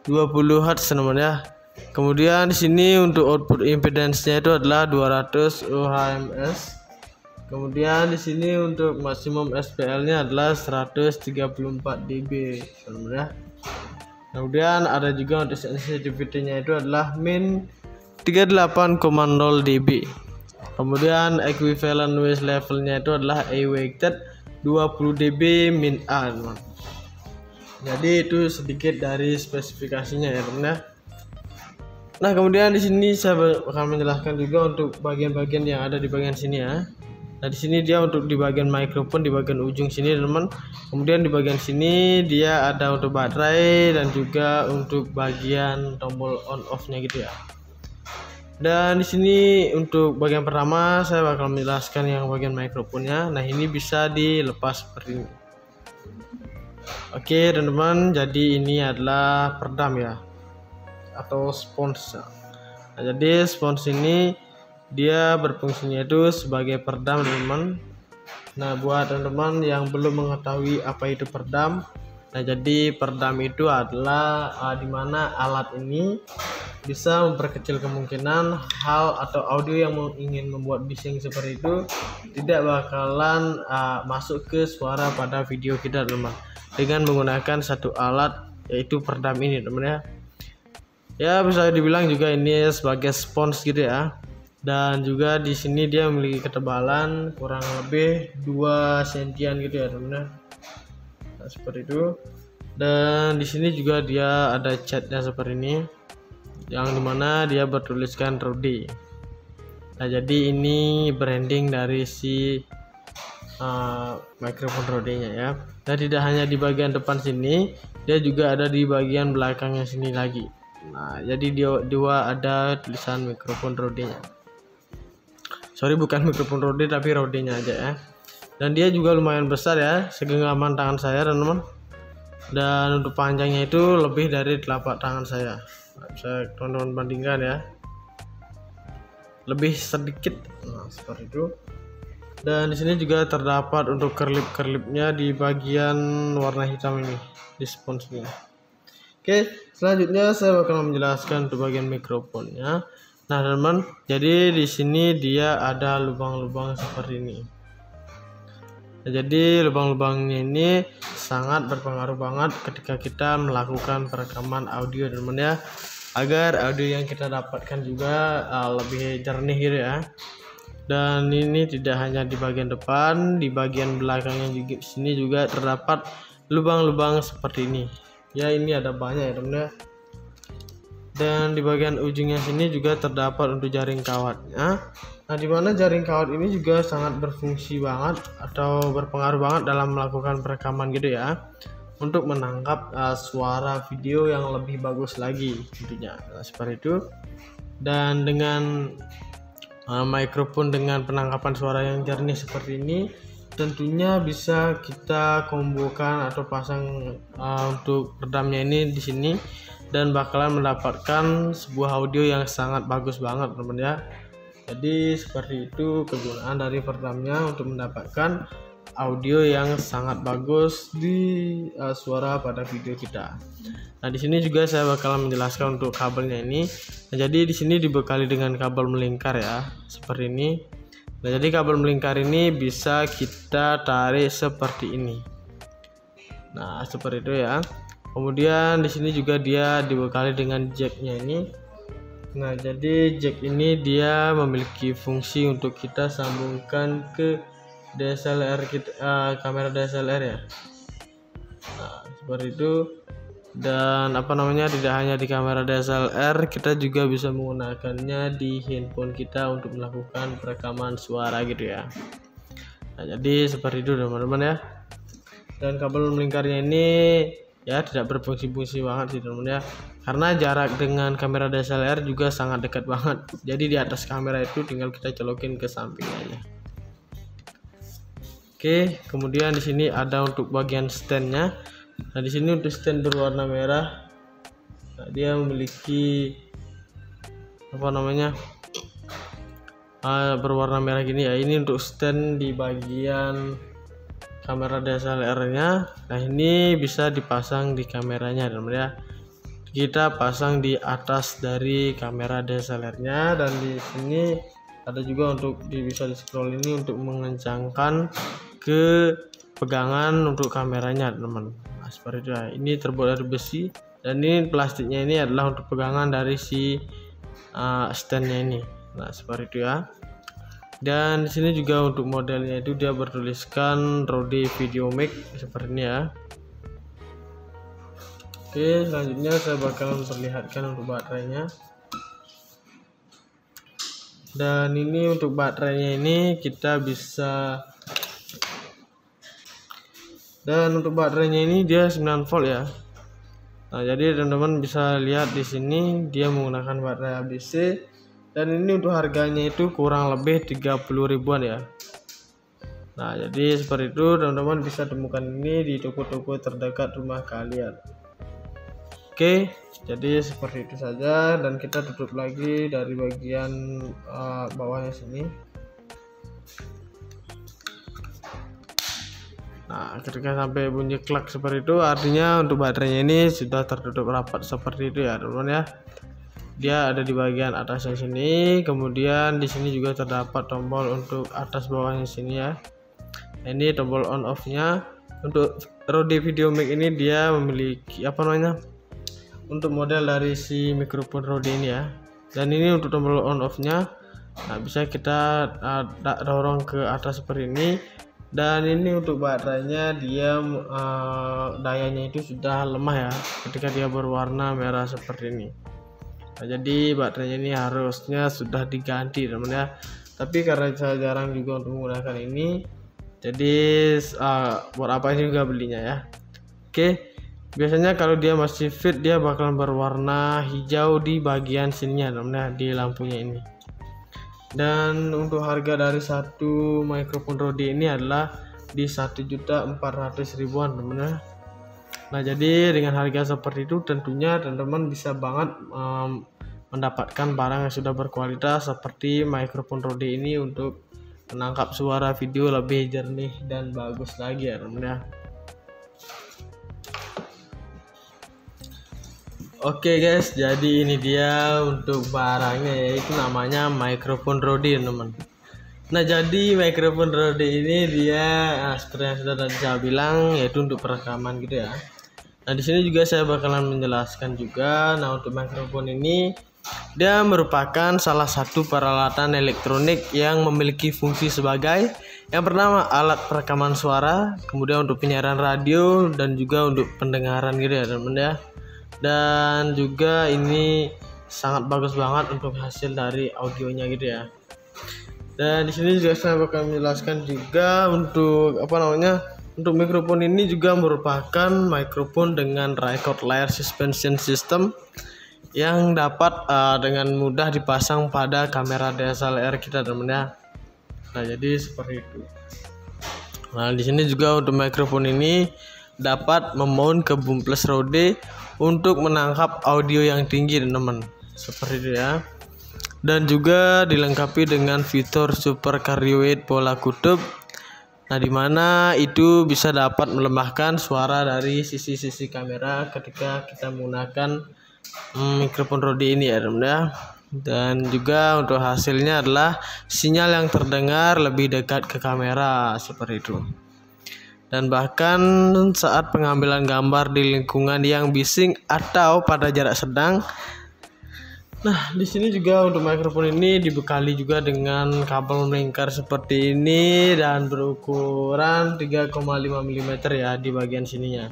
[SPEAKER 1] 20 Hz namanya. Kemudian di sini untuk output impedance-nya itu adalah 200 ohms. Kemudian di sini untuk maksimum SPL-nya adalah 134 dB namanya. Kemudian ada juga untuk sensitivity-nya itu adalah min 38,0 dB. Kemudian equivalent noise level-nya itu adalah A-weighted 20 dB min A teman. Jadi itu sedikit dari spesifikasinya ya teman ya. Nah, kemudian di sini saya akan menjelaskan juga untuk bagian-bagian yang ada di bagian sini ya. Nah, di sini dia untuk di bagian mikrofon di bagian ujung sini teman. Kemudian di bagian sini dia ada untuk baterai dan juga untuk bagian tombol on off-nya gitu ya. Dan di sini untuk bagian pertama saya bakal menjelaskan yang bagian mikrofonnya. Nah, ini bisa dilepas seperti ini. Oke teman-teman, jadi ini adalah peredam ya atau spons. Nah, jadi spons ini dia berfungsinya itu sebagai peredam teman-teman. Nah, buat teman-teman yang belum mengetahui apa itu peredam, nah jadi peredam itu adalah dimana alat ini bisa memperkecil kemungkinan hal atau audio yang ingin membuat bising seperti itu tidak bakalan masuk ke suara pada video kita teman-teman dengan menggunakan satu alat yaitu peredam ini teman ya. Ya, bisa dibilang juga ini sebagai spons gitu ya. Dan juga di sini dia memiliki ketebalan kurang lebih 2 sentian gitu ya teman-teman. Nah, seperti itu. Dan di sini juga dia ada catnya seperti ini, yang dimana dia bertuliskan Rode. Nah, jadi ini branding dari si mikrofon Rode-nya ya. Dan tidak hanya di bagian depan sini, dia juga ada di bagian belakangnya sini lagi. Nah, jadi dua ada tulisan mikrofon Rode-nya. Sorry, bukan mikrofon Rode tapi Rode-nya aja ya. Dan dia juga lumayan besar ya, segenggaman tangan saya teman-teman. Dan untuk panjangnya itu lebih dari telapak tangan saya. Nah, bisa teman-teman bandingkan ya. Lebih sedikit. Nah, seperti itu. Dan di sini juga terdapat untuk kerlip-kerlipnya di bagian warna hitam ini di sponsnya. Oke, selanjutnya saya akan menjelaskan untuk bagian mikrofonnya. Nah, teman-teman, jadi di sini dia ada lubang-lubang seperti ini. Nah, jadi lubang-lubangnya ini sangat berpengaruh banget ketika kita melakukan perekaman audio teman-teman ya, agar audio yang kita dapatkan juga lebih jernih gitu ya. Dan ini tidak hanya di bagian depan, di bagian belakangnya juga di sini juga terdapat lubang-lubang seperti ini. Ya, ini ada banyak ya teman-teman. Dan di bagian ujungnya sini juga terdapat untuk jaring kawatnya. Nah, di mana jaring kawat ini juga sangat berfungsi banget atau berpengaruh banget dalam melakukan perekaman gitu ya, untuk menangkap suara video yang lebih bagus lagi tentunya. Nah, seperti itu. Dan dengan mikrofon dengan penangkapan suara yang jernih seperti ini, tentunya bisa kita kombokan atau pasang untuk redamnya ini di sini, dan bakalan mendapatkan sebuah audio yang sangat bagus banget teman-teman ya. Jadi seperti itu kegunaan dari peredamnya, untuk mendapatkan audio yang sangat bagus di suara pada video kita. Nah, di sini juga saya bakalan menjelaskan untuk kabelnya ini. Nah, jadi di sini dibekali dengan kabel melingkar ya, seperti ini. Nah, jadi kabel melingkar ini bisa kita tarik seperti ini. Nah, seperti itu ya. Kemudian di sini juga dia dibekali dengan jacknya ini. Nah, jadi jack ini dia memiliki fungsi untuk kita sambungkan ke DSLR kita, kamera DSLR ya. Nah, seperti itu. Dan tidak hanya di kamera DSLR, kita juga bisa menggunakannya di handphone kita untuk melakukan perekaman suara gitu ya. Nah, jadi seperti itu teman-teman ya. Dan kabel melingkarnya ini ya tidak berfungsi-fungsi banget sih teman-teman ya, karena jarak dengan kamera DSLR juga sangat dekat banget. Jadi di atas kamera itu tinggal kita colokin ke samping aja. Oke, kemudian di sini ada untuk bagian standnya. Nah, di sini untuk stand berwarna merah. Nah, dia memiliki berwarna merah gini ya. Ini untuk stand di bagian kamera DSLR-nya. Nah, ini bisa dipasang di kameranya teman-teman ya. Kita pasang di atas dari kamera DSLR-nya, dan di sini ada juga untuk bisa di scroll ini untuk mengencangkan ke pegangan untuk kameranya teman-teman. Nah, seperti itu ya. Ini terbuat dari besi, dan ini plastiknya ini adalah untuk pegangan dari si standnya ini. Nah, seperti itu ya. Dan di sini juga untuk modelnya itu dia bertuliskan Rode VideoMic seperti ini ya. Oke, selanjutnya saya bakalan memperlihatkan untuk baterainya. Dan ini untuk baterainya ini kita bisa, dan untuk baterainya ini dia 9 volt ya. Nah, jadi teman-teman bisa lihat di sini dia menggunakan baterai ABC. Dan ini untuk harganya itu kurang lebih 30 ribuan ya. Nah, jadi seperti itu teman-teman bisa temukan ini di toko-toko terdekat rumah kalian. Oke, jadi seperti itu saja, dan kita tutup lagi dari bagian bawahnya sini. Nah, ketika sampai bunyi klak seperti itu, artinya untuk baterainya ini sudah tertutup rapat seperti itu ya teman-teman ya. Dia ada di bagian atasnya sini, kemudian di sini juga terdapat tombol untuk atas bawahnya sini ya. Ini tombol on off nya. Untuk Rode VideoMic ini dia memiliki untuk model dari si mikrofon Rode ini ya. Dan ini untuk tombol on off nya. Nah, bisa kita dorong ke atas seperti ini. Dan ini untuk baterainya dia dayanya itu sudah lemah ya, ketika dia berwarna merah seperti ini. Nah, jadi baterainya ini harusnya sudah diganti teman ya, tapi karena saya jarang juga untuk menggunakan ini, jadi buat apa juga belinya ya. Oke, biasanya kalau dia masih fit dia bakalan berwarna hijau di bagian sininya teman ya, di lampunya ini. Dan untuk harga dari satu mikrofon Rode ini adalah di 1.400.000-an teman ya. Nah, jadi dengan harga seperti itu tentunya teman-teman bisa banget mendapatkan barang yang sudah berkualitas seperti mikrofon Rode ini untuk menangkap suara video lebih jernih dan bagus lagi ya teman ya. Oke guys, jadi ini dia untuk barangnya, yaitu namanya mikrofon Rode teman. Nah, jadi mikrofon Rode ini dia seperti yang sudah tadi saya bilang, yaitu untuk perekaman gitu ya. Nah, di sini juga saya bakalan menjelaskan juga. Nah, untuk mikrofon ini dia merupakan salah satu peralatan elektronik yang memiliki fungsi sebagai yang pertama alat perekaman suara, kemudian untuk penyiaran radio, dan juga untuk pendengaran gitu ya teman ya. Dan juga ini sangat bagus banget untuk hasil dari audionya gitu ya. Dan di sini juga saya bakal menjelaskan juga untuk untuk mikrofon ini juga merupakan mikrofon dengan record layer suspension system yang dapat dengan mudah dipasang pada kamera DSLR kita teman-teman ya. Nah, jadi seperti itu. Nah, di sini juga untuk mikrofon ini dapat memount ke bumpless Rode untuk menangkap audio yang tinggi teman-teman. Seperti itu ya. Dan juga dilengkapi dengan fitur super carry weight pola kutub. Nah, dimana itu bisa dapat melemahkan suara dari sisi-sisi kamera ketika kita menggunakan mikrofon Rode ini ya teman-teman ya. Dan juga untuk hasilnya adalah sinyal yang terdengar lebih dekat ke kamera seperti itu. Dan bahkan saat pengambilan gambar di lingkungan yang bising atau pada jarak sedang. Nah, di sini juga untuk mikrofon ini dibekali juga dengan kabel melingkar seperti ini dan berukuran 3,5 mm ya di bagian sininya.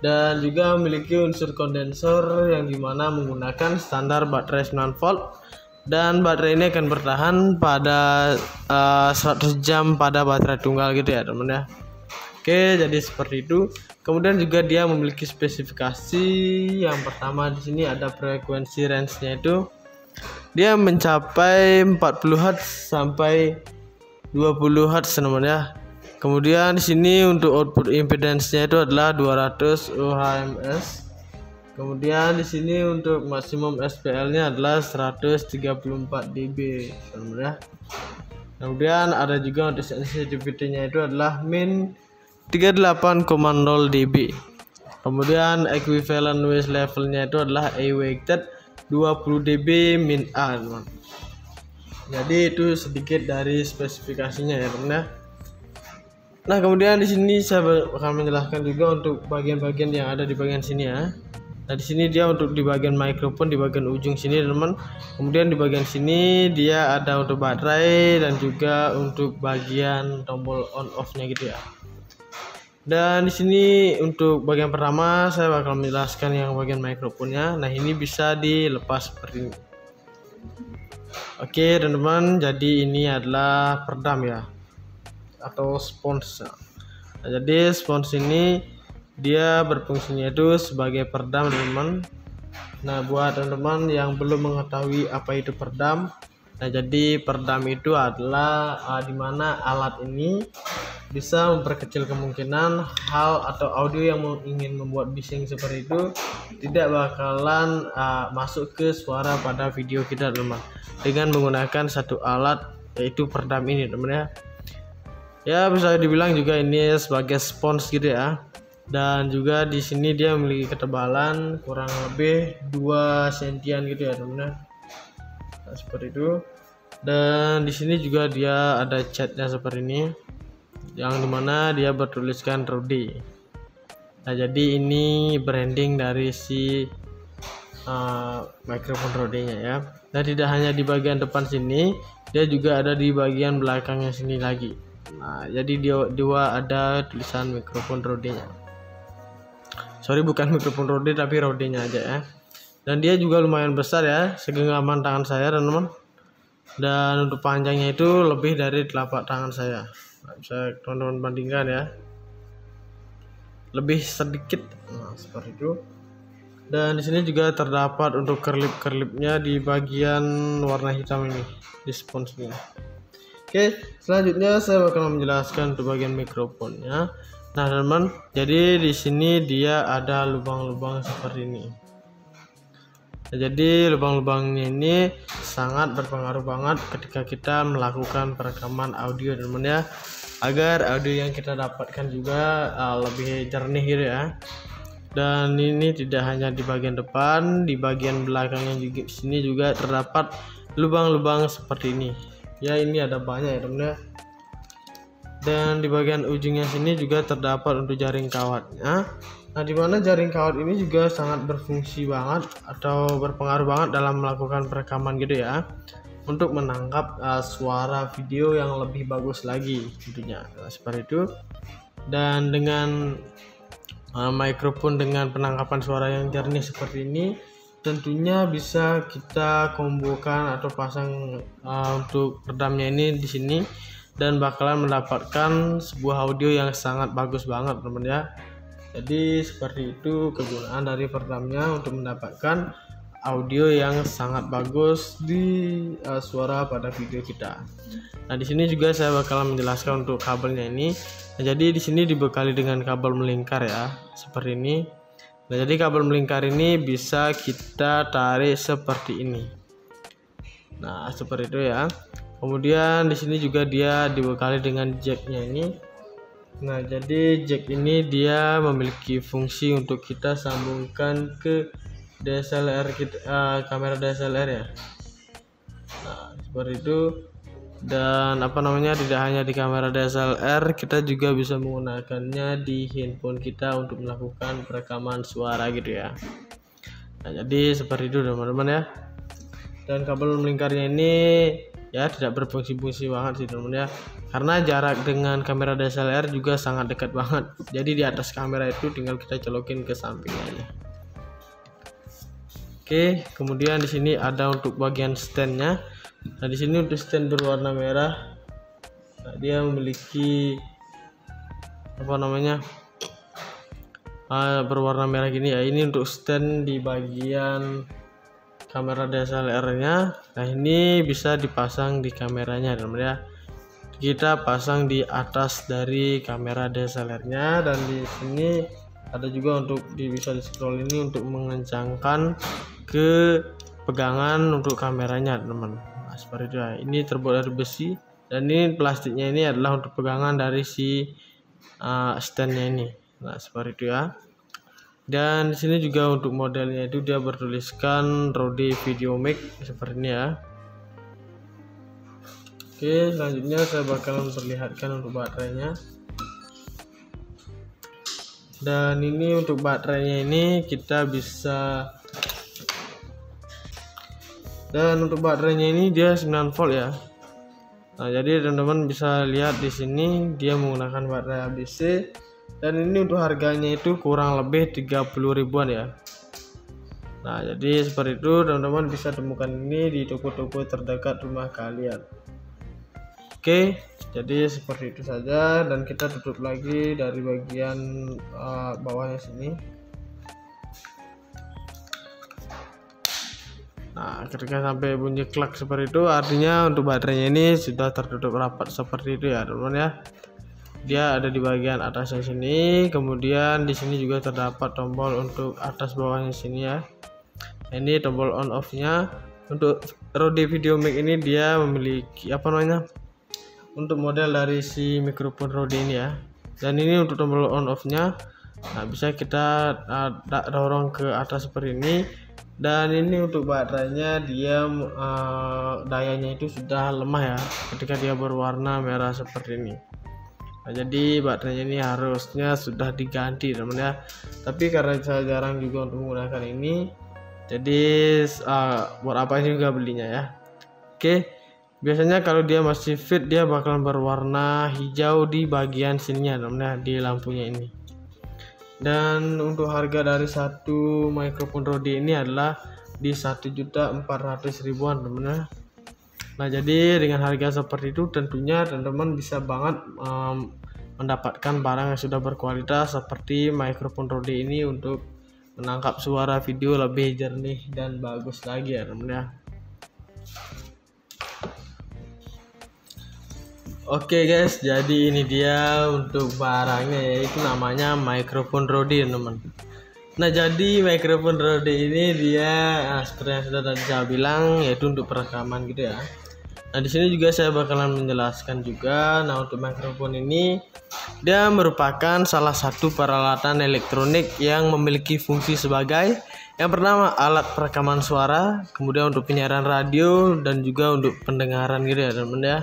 [SPEAKER 1] Dan juga memiliki unsur kondensor yang dimana menggunakan standar baterai 9 volt, dan baterai ini akan bertahan pada 100 jam pada baterai tunggal gitu ya teman ya. Oke, jadi seperti itu. Kemudian juga dia memiliki spesifikasi yang pertama di sini ada frekuensi range-nya itu dia mencapai 40 Hz sampai 20 Hz teman ya. Kemudian di sini untuk output impedance-nya itu adalah 200 ohms. Kemudian di sini untuk maksimum SPL-nya adalah 134 dB, teman ya. Kemudian ada juga untuk sensitivity-nya itu adalah min 38,0 dB. Kemudian equivalent noise level-nya itu adalah A-weighted 20 dB min A, teman. Jadi itu sedikit dari spesifikasinya ya, teman ya. Nah, kemudian di sini saya akan menjelaskan juga untuk bagian-bagian yang ada di bagian sini ya. Nah, di sini dia untuk di bagian mikrofon di bagian ujung sini teman. Kemudian di bagian sini dia ada untuk baterai dan juga untuk bagian tombol on off-nya gitu ya. Dan di sini untuk bagian pertama saya bakal menjelaskan yang bagian mikrofonnya. Nah, ini bisa dilepas seperti ini. Oke, teman-teman, jadi ini adalah peredam ya, atau spons. Nah, jadi spons ini dia berfungsinya itu sebagai peredam teman-teman. Nah, buat teman-teman yang belum mengetahui apa itu peredam, nah jadi peredam itu adalah dimana alat ini bisa memperkecil kemungkinan hal atau audio yang ingin membuat bising seperti itu tidak bakalan masuk ke suara pada video kita teman-teman, dengan menggunakan satu alat yaitu peredam ini teman ya. Ya, bisa dibilang juga ini sebagai spons gitu ya. Dan juga di sini dia memiliki ketebalan kurang lebih 2 sentian gitu ya teman-teman. Nah, seperti itu. Dan di sini juga dia ada catnya seperti ini, yang dimana dia bertuliskan Rode. Nah, jadi ini branding dari si mikrofon Rode-nya ya. Dan tidak hanya di bagian depan sini, dia juga ada di bagian belakangnya sini lagi. Nah, jadi dua ada tulisan mikrofon Rode-nya. Sorry, bukan mikrofon Rode tapi Rode-nya aja ya. Dan dia juga lumayan besar ya, segenggaman tangan saya teman-teman. Dan untuk panjangnya itu lebih dari telapak tangan saya. Nah, bisa teman-teman bandingkan ya. Lebih sedikit. Nah, seperti itu. Dan di sini juga terdapat untuk kerlip-kerlipnya di bagian warna hitam ini di sponsnya. Oke, selanjutnya saya bakal menjelaskan untuk bagian mikrofonnya. Nah, teman-teman, jadi di sini dia ada lubang-lubang seperti ini. Nah, jadi lubang-lubangnya ini sangat berpengaruh banget ketika kita melakukan perekaman audio teman-teman ya, agar audio yang kita dapatkan juga lebih jernih gitu ya. Dan ini tidak hanya di bagian depan, di bagian belakangnya juga sini juga terdapat lubang-lubang seperti ini. Ya, ini ada banyak ya teman-teman. Dan di bagian ujungnya sini juga terdapat untuk jaring kawatnya. Nah, dimana jaring kawat ini juga sangat berfungsi banget atau berpengaruh banget dalam melakukan perekaman gitu ya, untuk menangkap suara video yang lebih bagus lagi tentunya. Nah, seperti itu. Dan dengan mikrofon dengan penangkapan suara yang jernih seperti ini, tentunya bisa kita kombokan atau pasang untuk peredamnya ini di sini, dan bakalan mendapatkan sebuah audio yang sangat bagus banget teman ya. Jadi seperti itu kegunaan dari peredamnya, untuk mendapatkan audio yang sangat bagus di suara pada video kita. Nah, di sini juga saya bakalan menjelaskan untuk kabelnya ini. Nah, jadi di sini dibekali dengan kabel melingkar ya, seperti ini. Nah, jadi kabel melingkar ini bisa kita tarik seperti ini. Nah, seperti itu ya. Kemudian di sini juga dia dibekali dengan jacknya ini. Nah, jadi jack ini dia memiliki fungsi untuk kita sambungkan ke DSLR kita, kamera DSLR ya. Nah, seperti itu. Dan tidak hanya di kamera DSLR, kita juga bisa menggunakannya di handphone kita untuk melakukan perekaman suara gitu ya. Nah, jadi seperti itu teman-teman ya. Dan kabel melingkarnya ini ya tidak berfungsi-fungsi banget sih teman-teman ya, karena jarak dengan kamera DSLR juga sangat dekat banget. Jadi di atas kamera itu tinggal kita colokin ke sampingnya aja. Oke, kemudian di sini ada untuk bagian standnya. Nah, di sini untuk stand berwarna merah, nah, dia memiliki berwarna merah gini ya. Ini untuk stand di bagian kamera DSLR-nya. Nah, ini bisa dipasang di kameranya teman ya. Kita pasang di atas dari kamera DSLR-nya, dan di sini ada juga untuk bisa di scroll ini untuk mengencangkan ke pegangan untuk kameranya teman. Nah, seperti itu ya. Ini terbuat dari besi, dan ini plastiknya ini adalah untuk pegangan dari si standnya ini. Nah, seperti itu ya. Dan di sini juga untuk modelnya itu dia bertuliskan Rode VideoMic seperti ini ya. Oke, selanjutnya saya bakalan memperlihatkan untuk baterainya. Dan ini untuk baterainya ini kita bisa, dan untuk baterainya ini dia 9 volt ya. Nah, jadi teman-teman bisa lihat di sini dia menggunakan baterai ABC, dan ini untuk harganya itu kurang lebih 30 ribuan ya. Nah, jadi seperti itu teman-teman bisa temukan ini di toko-toko terdekat rumah kalian. Oke, jadi seperti itu saja, dan kita tutup lagi dari bagian bawahnya sini. Nah, ketika sampai bunyi klak seperti itu, artinya untuk baterainya ini sudah tertutup rapat seperti itu ya teman-teman ya. Dia ada di bagian atasnya sini, kemudian di sini juga terdapat tombol untuk atas bawahnya sini ya. Ini tombol on off nya. Untuk Rode VideoMic ini dia memiliki untuk model dari si mikrofon Rode ini ya. Dan ini untuk tombol on off nya, nah bisa kita dorong ke atas seperti ini. Dan ini untuk baterainya dia dayanya itu sudah lemah ya, ketika dia berwarna merah seperti ini. Nah, jadi baterainya ini harusnya sudah diganti teman ya, tapi karena saya jarang juga untuk menggunakan ini, jadi buat apa juga belinya ya. Oke, biasanya kalau dia masih fit dia bakalan berwarna hijau di bagian sininya teman ya, di lampunya ini. Dan untuk harga dari satu mikrofon Rode ini adalah di 1.400.000 teman ya. Nah, jadi dengan harga seperti itu tentunya teman-teman bisa banget mendapatkan barang yang sudah berkualitas seperti mikrofon Rode ini untuk menangkap suara video lebih jernih dan bagus lagi ya teman ya. Oke guys, jadi ini dia untuk barangnya, yaitu namanya mikrofon Rode teman. Nah, jadi mikrofon Rode ini dia seperti yang sudah tadi saya bilang, yaitu untuk perekaman gitu ya. Nah, di sini juga saya bakalan menjelaskan juga. Nah, untuk mikrofon ini dia merupakan salah satu peralatan elektronik yang memiliki fungsi sebagai yang pertama alat perekaman suara, kemudian untuk penyiaran radio, dan juga untuk pendengaran gitu ya teman ya.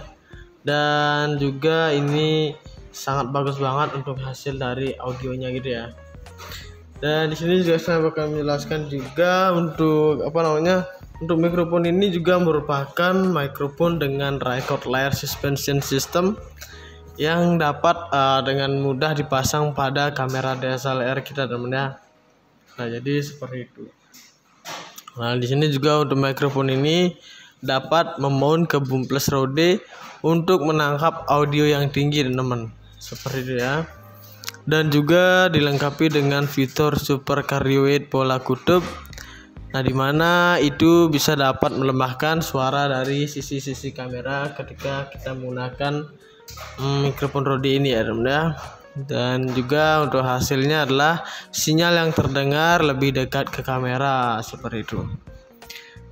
[SPEAKER 1] Dan juga ini sangat bagus banget untuk hasil dari audionya gitu ya. Dan di sini juga saya bakal menjelaskan juga untuk untuk mikrofon ini juga merupakan mikrofon dengan record layer suspension system yang dapat dengan mudah dipasang pada kamera DSLR kita teman ya. Nah, jadi seperti itu. Nah, di sini juga untuk mikrofon ini dapat memount ke boom plus Rode untuk menangkap audio yang tinggi, teman-teman. Seperti itu ya. Dan juga dilengkapi dengan fitur super cardioid pola kutub. Nah, dimana itu bisa dapat melemahkan suara dari sisi-sisi kamera ketika kita menggunakan mikrofon Rode ini ya, teman-teman ya. Dan juga untuk hasilnya adalah sinyal yang terdengar lebih dekat ke kamera seperti itu.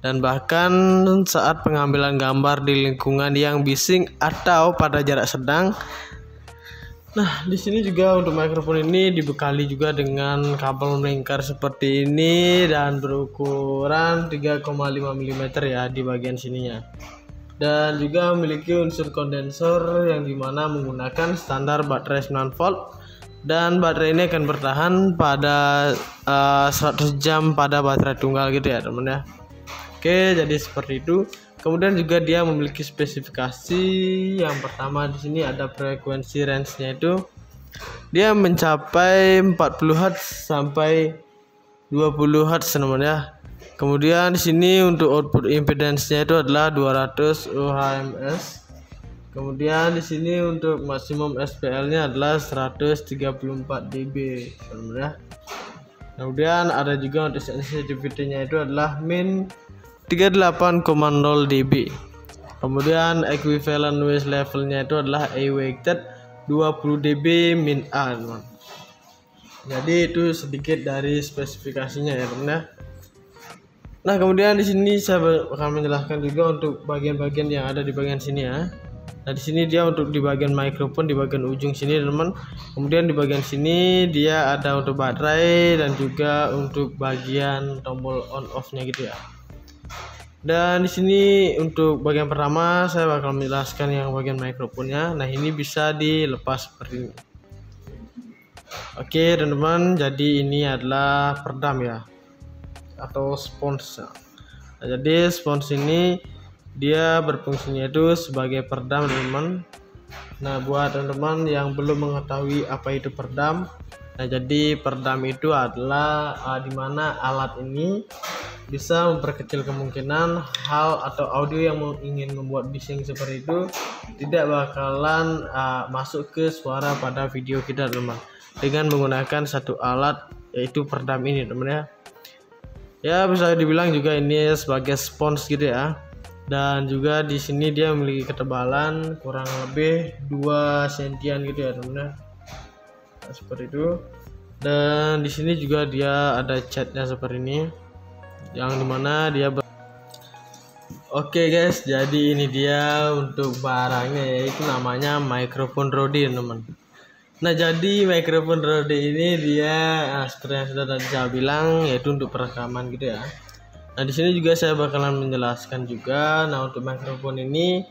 [SPEAKER 1] Dan bahkan saat pengambilan gambar di lingkungan yang bising atau pada jarak sedang. Nah, di sini juga untuk mikrofon ini dibekali juga dengan kabel melingkar seperti ini dan berukuran 3,5 mm ya di bagian sininya. Dan juga memiliki unsur kondensor yang dimana menggunakan standar baterai 9 volt, dan baterai ini akan bertahan pada 100 jam pada baterai tunggal gitu ya, teman ya. Oke, jadi seperti itu. Kemudian juga dia memiliki spesifikasi. Yang pertama di sini ada frekuensi range-nya, itu dia mencapai 40 Hz sampai 20 Hz, teman ya. Kemudian di sini untuk output impedance-nya itu adalah 200 ohms. Kemudian di sini untuk maksimum SPL-nya adalah 134 dB, teman ya. Kemudian ada juga untuk sensitivity-nya itu adalah min 38,0 dB. Kemudian equivalent noise level-nya itu adalah A-weighted 20 dB min A, teman. Jadi itu sedikit dari spesifikasinya ya, teman ya. Nah, kemudian di sini saya akan menjelaskan juga untuk bagian-bagian yang ada di bagian sini ya. Nah, di sini dia untuk di bagian mikrofon di bagian ujung sini, teman. Kemudian di bagian sini dia ada untuk baterai dan juga untuk bagian tombol on off-nya gitu ya. Dan di sini untuk bagian pertama saya bakal menjelaskan yang bagian mikrofonnya. Nah, ini bisa dilepas seperti ini. Oke, teman-teman, jadi ini adalah peredam ya, atau spons. Nah, jadi spons ini dia berfungsinya itu sebagai peredam, teman-teman. Nah, buat teman-teman yang belum mengetahui apa itu peredam, nah jadi peredam itu adalah dimana alat ini bisa memperkecil kemungkinan hal atau audio yang ingin membuat bising seperti itu tidak bakalan masuk ke suara pada video kita, teman, dengan menggunakan satu alat yaitu peredam ini, teman ya. Ya, bisa dibilang juga ini sebagai spons gitu ya. Dan juga di sini dia memiliki ketebalan kurang lebih 2 sentian gitu ya, teman ya. Nah, seperti itu. Dan di sini juga dia ada catnya seperti ini, yang dimana dia Oke guys, jadi ini dia untuk barangnya, yaitu namanya mikrofon Rode, teman. Nah, jadi mikrofon Rode ini dia seperti yang sudah tadi saya bilang, yaitu untuk perekaman gitu ya. Nah, di sini juga saya bakalan menjelaskan juga. Nah, untuk mikrofon ini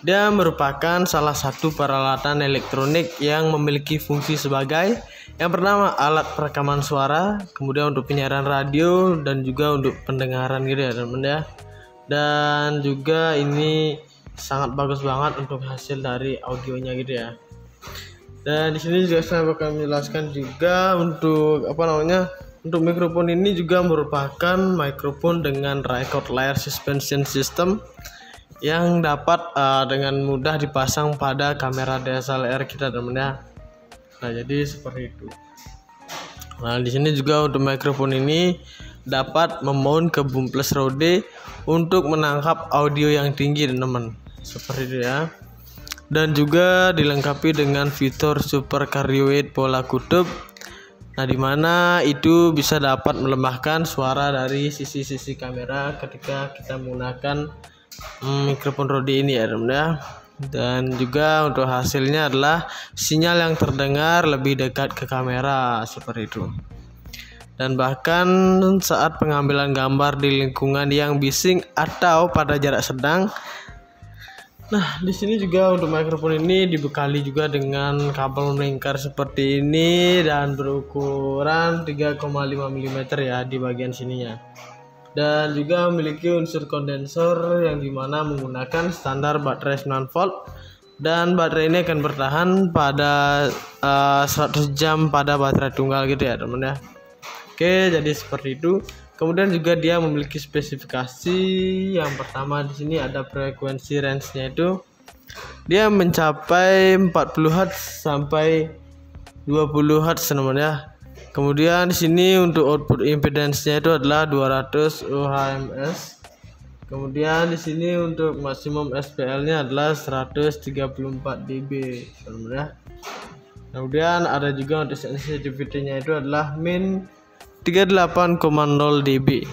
[SPEAKER 1] dia merupakan salah satu peralatan elektronik yang memiliki fungsi sebagai yang pertama alat perekaman suara, kemudian untuk penyiaran radio dan juga untuk pendengaran gitu ya, teman ya. Dan juga ini sangat bagus banget untuk hasil dari audionya gitu ya. Dan di sini juga saya bakal menjelaskan juga untuk untuk mikrofon ini juga merupakan mikrofon dengan record layer suspension system yang dapat dengan mudah dipasang pada kamera DSLR kita, teman ya. Nah, jadi seperti itu. Nah, di sini juga untuk mikrofon ini dapat memount ke boom plus Rode untuk menangkap audio yang tinggi, teman. Seperti itu ya. Dan juga dilengkapi dengan fitur super cardioid pola kutub. Nah, dimana itu bisa dapat melemahkan suara dari sisi-sisi kamera ketika kita menggunakan mikrofon Rode ini ya, teman ya. Dan juga untuk hasilnya adalah sinyal yang terdengar lebih dekat ke kamera seperti itu. Dan bahkan saat pengambilan gambar di lingkungan yang bising atau pada jarak sedang. Nah, di sini juga untuk mikrofon ini dibekali juga dengan kabel melingkar seperti ini dan berukuran 3,5 mm ya di bagian sininya. Dan juga memiliki unsur kondensor yang dimana menggunakan standar baterai 9 volt, dan baterai ini akan bertahan pada 100 jam pada baterai tunggal gitu ya, teman ya. Oke, jadi seperti itu. Kemudian juga dia memiliki spesifikasi. Yang pertama di sini ada frekuensi range-nya, itu dia mencapai 40 Hz sampai 20 Hz teman-teman ya. Kemudian di sini untuk output impedance-nya itu adalah 200 ohms. Kemudian di sini untuk maksimum SPL-nya adalah 134 dB, teman-teman ya. Kemudian ada juga untuk sensitivity-nya itu adalah min 38,0 dB.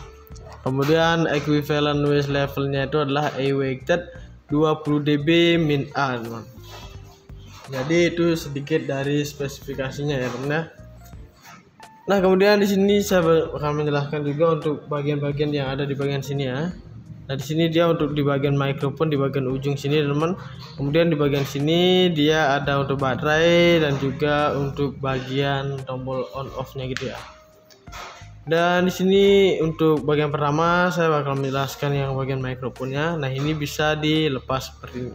[SPEAKER 1] Kemudian equivalent noise level-nya itu adalah A-weighted 20 dB min A, teman. Jadi itu sedikit dari spesifikasinya ya, teman ya. Nah, kemudian di sini saya akan menjelaskan juga untuk bagian-bagian yang ada di bagian sini ya. Nah, di sini dia untuk di bagian mikrofon di bagian ujung sini, teman. Kemudian di bagian sini dia ada untuk baterai dan juga untuk bagian tombol on off-nya gitu ya. Dan di sini untuk bagian pertama saya bakal menjelaskan yang bagian mikrofonnya. Nah, ini bisa dilepas seperti ini.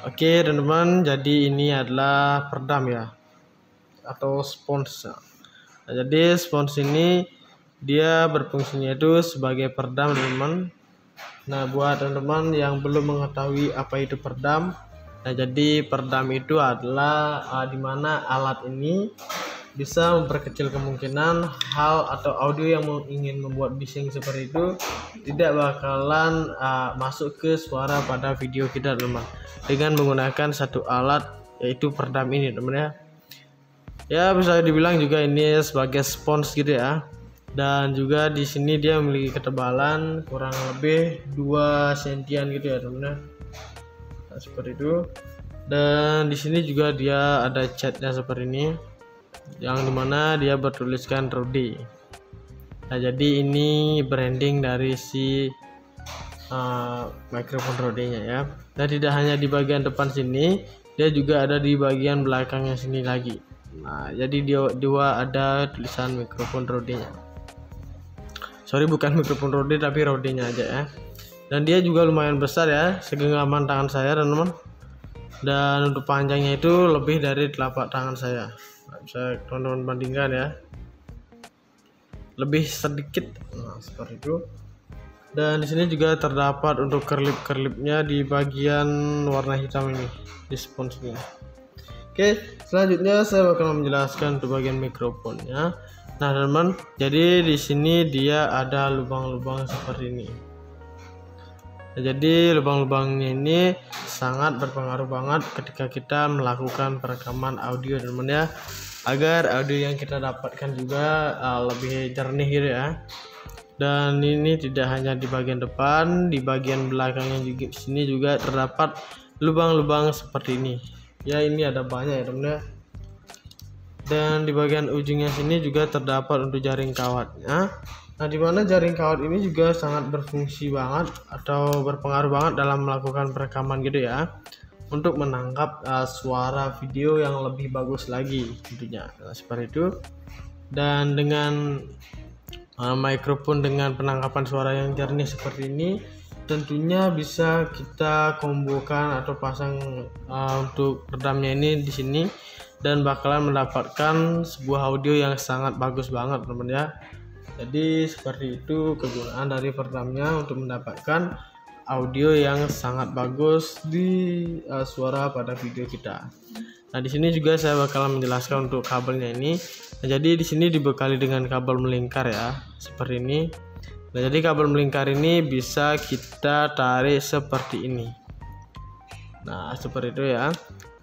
[SPEAKER 1] Oke, teman-teman, jadi ini adalah peredam ya, atau spons. Nah, jadi spons ini dia berfungsinya itu sebagai peredam, teman-teman. Nah, buat teman-teman yang belum mengetahui apa itu peredam, nah jadi peredam itu adalah dimana alat ini bisa memperkecil kemungkinan hal atau audio yang ingin membuat bising seperti itu tidak bakalan masuk ke suara pada video kita, teman, dengan menggunakan satu alat yaitu peredam ini, teman ya. Ya, bisa dibilang juga ini sebagai spons gitu ya. Dan juga di sini dia memiliki ketebalan kurang lebih 2 sentian gitu ya, teman. Nah, seperti itu. Dan di sini juga dia ada catnya seperti ini, yang dimana dia bertuliskan Rode. Nah, jadi ini branding dari si mikrofon Rode-nya ya. Dan tidak hanya di bagian depan sini, dia juga ada di bagian belakangnya sini lagi. Nah, jadi dua ada tulisan mikrofon Rode-nya. Sorry, bukan mikrofon Rode tapi Rode-nya aja ya. Dan dia juga lumayan besar ya, segenggaman tangan saya, teman-teman. Dan untuk panjangnya itu lebih dari telapak tangan saya. Nah, bisa teman-teman bandingkan ya. Lebih sedikit. Nah, seperti itu. Dan di sini juga terdapat untuk kerlip-kerlipnya di bagian warna hitam ini di spons ini. Oke, selanjutnya saya bakal menjelaskan untuk bagian mikrofonnya. Nah, teman-teman, jadi di sini dia ada lubang-lubang seperti ini. Nah, jadi lubang-lubangnya ini sangat berpengaruh banget ketika kita melakukan perekaman audio, teman-teman ya, agar audio yang kita dapatkan juga lebih jernih gitu ya. Dan ini tidak hanya di bagian depan, di bagian belakangnya juga sini juga terdapat lubang-lubang seperti ini. Ya, ini ada banyak ya, teman ya. Dan di bagian ujungnya sini juga terdapat untuk jaring kawatnya. Nah, di mana jaring kawat ini juga sangat berfungsi banget atau berpengaruh banget dalam melakukan perekaman gitu ya, untuk menangkap suara video yang lebih bagus lagi tentunya. Nah, seperti itu. Dan dengan mikrofon dengan penangkapan suara yang jernih seperti ini, tentunya bisa kita kombokan atau pasang untuk peredamnya ini di sini, dan bakalan mendapatkan sebuah audio yang sangat bagus banget, teman ya. Jadi seperti itu kegunaan dari peredamnya, untuk mendapatkan audio yang sangat bagus di suara pada video kita. Nah, di sini juga saya bakalan menjelaskan untuk kabelnya ini. Nah, jadi di sini dibekali dengan kabel melingkar ya, seperti ini. Nah, jadi kabel melingkar ini bisa kita tarik seperti ini. Nah, seperti itu ya.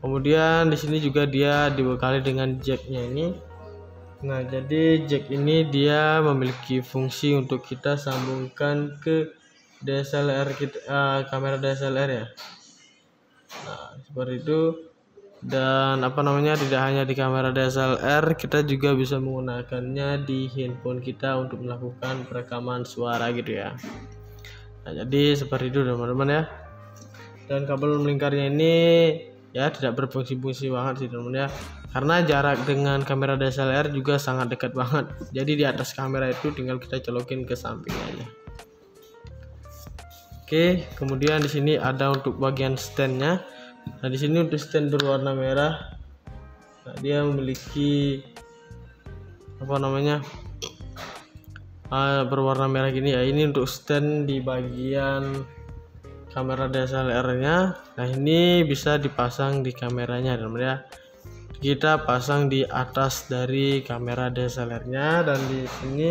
[SPEAKER 1] Kemudian di sini juga dia dibekali dengan jacknya ini. Nah, jadi jack ini dia memiliki fungsi untuk kita sambungkan ke DSLR kita, kamera DSLR ya. Nah, seperti itu. Dan tidak hanya di kamera DSLR, kita juga bisa menggunakannya di handphone kita untuk melakukan perekaman suara gitu ya. Nah, jadi seperti itu, teman-teman ya. Dan kabel melingkarnya ini ya tidak berfungsi-fungsi banget sih, teman ya, karena jarak dengan kamera DSLR juga sangat dekat banget. Jadi di atas kamera itu tinggal kita colokin ke samping aja. Oke, kemudian di sini ada untuk bagian standnya. Nah, di sini untuk stand berwarna merah, nah, dia memiliki berwarna merah gini ya. Ini untuk stand di bagian kamera DSLR-nya. Nah, ini bisa dipasang di kameranya, teman-teman ya. Kita pasang di atas dari kamera DSLR-nya, dan di sini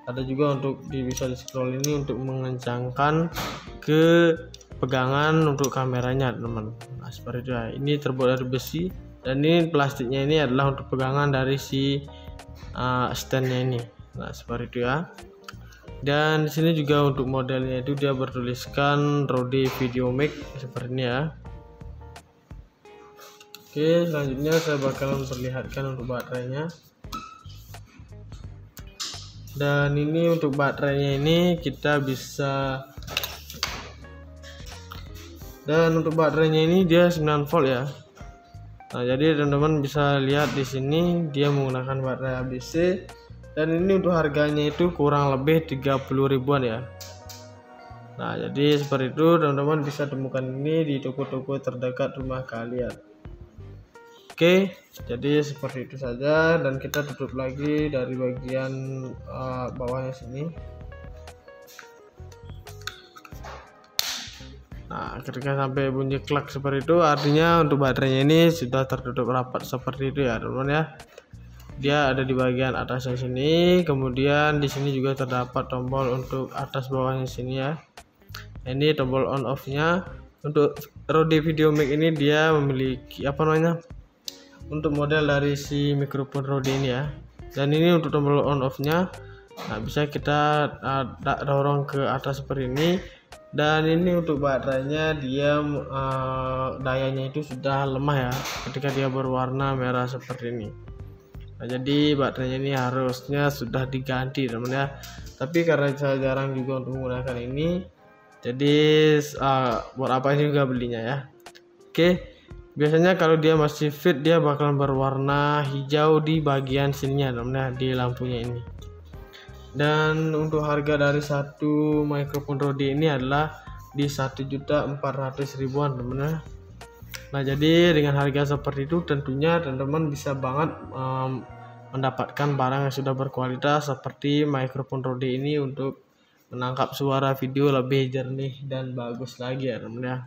[SPEAKER 1] ada juga untuk bisa di scroll ini untuk mengencangkan ke pegangan untuk kameranya, teman-teman. Nah, seperti itu ya. Ini terbuat dari besi, dan ini plastiknya ini adalah untuk pegangan dari si standnya ini. Nah, seperti itu ya. Dan di sini juga untuk modelnya itu dia bertuliskan Rode VideoMic seperti ini ya. Oke, selanjutnya saya bakalan memperlihatkan untuk baterainya. Dan ini untuk baterainya ini kita bisa, dan untuk baterainya ini dia 9 volt ya. Nah, jadi teman-teman bisa lihat di sini dia menggunakan baterai ABC, dan ini untuk harganya itu kurang lebih 30 ribuan ya. Nah, jadi seperti itu, teman-teman bisa temukan ini di toko-toko terdekat rumah kalian. Oke, jadi seperti itu saja, dan kita tutup lagi dari bagian bawahnya sini. Nah, ketika sampai bunyi klak seperti itu, artinya untuk baterainya ini sudah tertutup rapat seperti itu ya, teman-teman ya. Dia ada di bagian atasnya sini, kemudian di sini juga terdapat tombol untuk atas bawahnya sini ya. Ini tombol on off-nya. Untuk Rode VideoMic ini dia memiliki untuk model dari si mikrofon Rode ini ya. Dan ini untuk tombol on off-nya. Nah, bisa kita dorong ke atas seperti ini. Dan ini untuk baterainya dia dayanya itu sudah lemah ya, ketika dia berwarna merah seperti ini. Nah, jadi baterainya ini harusnya sudah diganti, teman ya. Tapi karena saya jarang juga untuk menggunakan ini, jadi buat apa juga belinya ya. Oke, biasanya kalau dia masih fit dia bakalan berwarna hijau di bagian sininya, teman ya, di lampunya ini. Dan untuk harga dari satu mikrofon Rode ini adalah di 1.400.000 teman ya. Nah, jadi dengan harga seperti itu tentunya teman-teman bisa banget mendapatkan barang yang sudah berkualitas seperti mikrofon Rode ini untuk menangkap suara video lebih jernih dan bagus lagi ya, teman ya.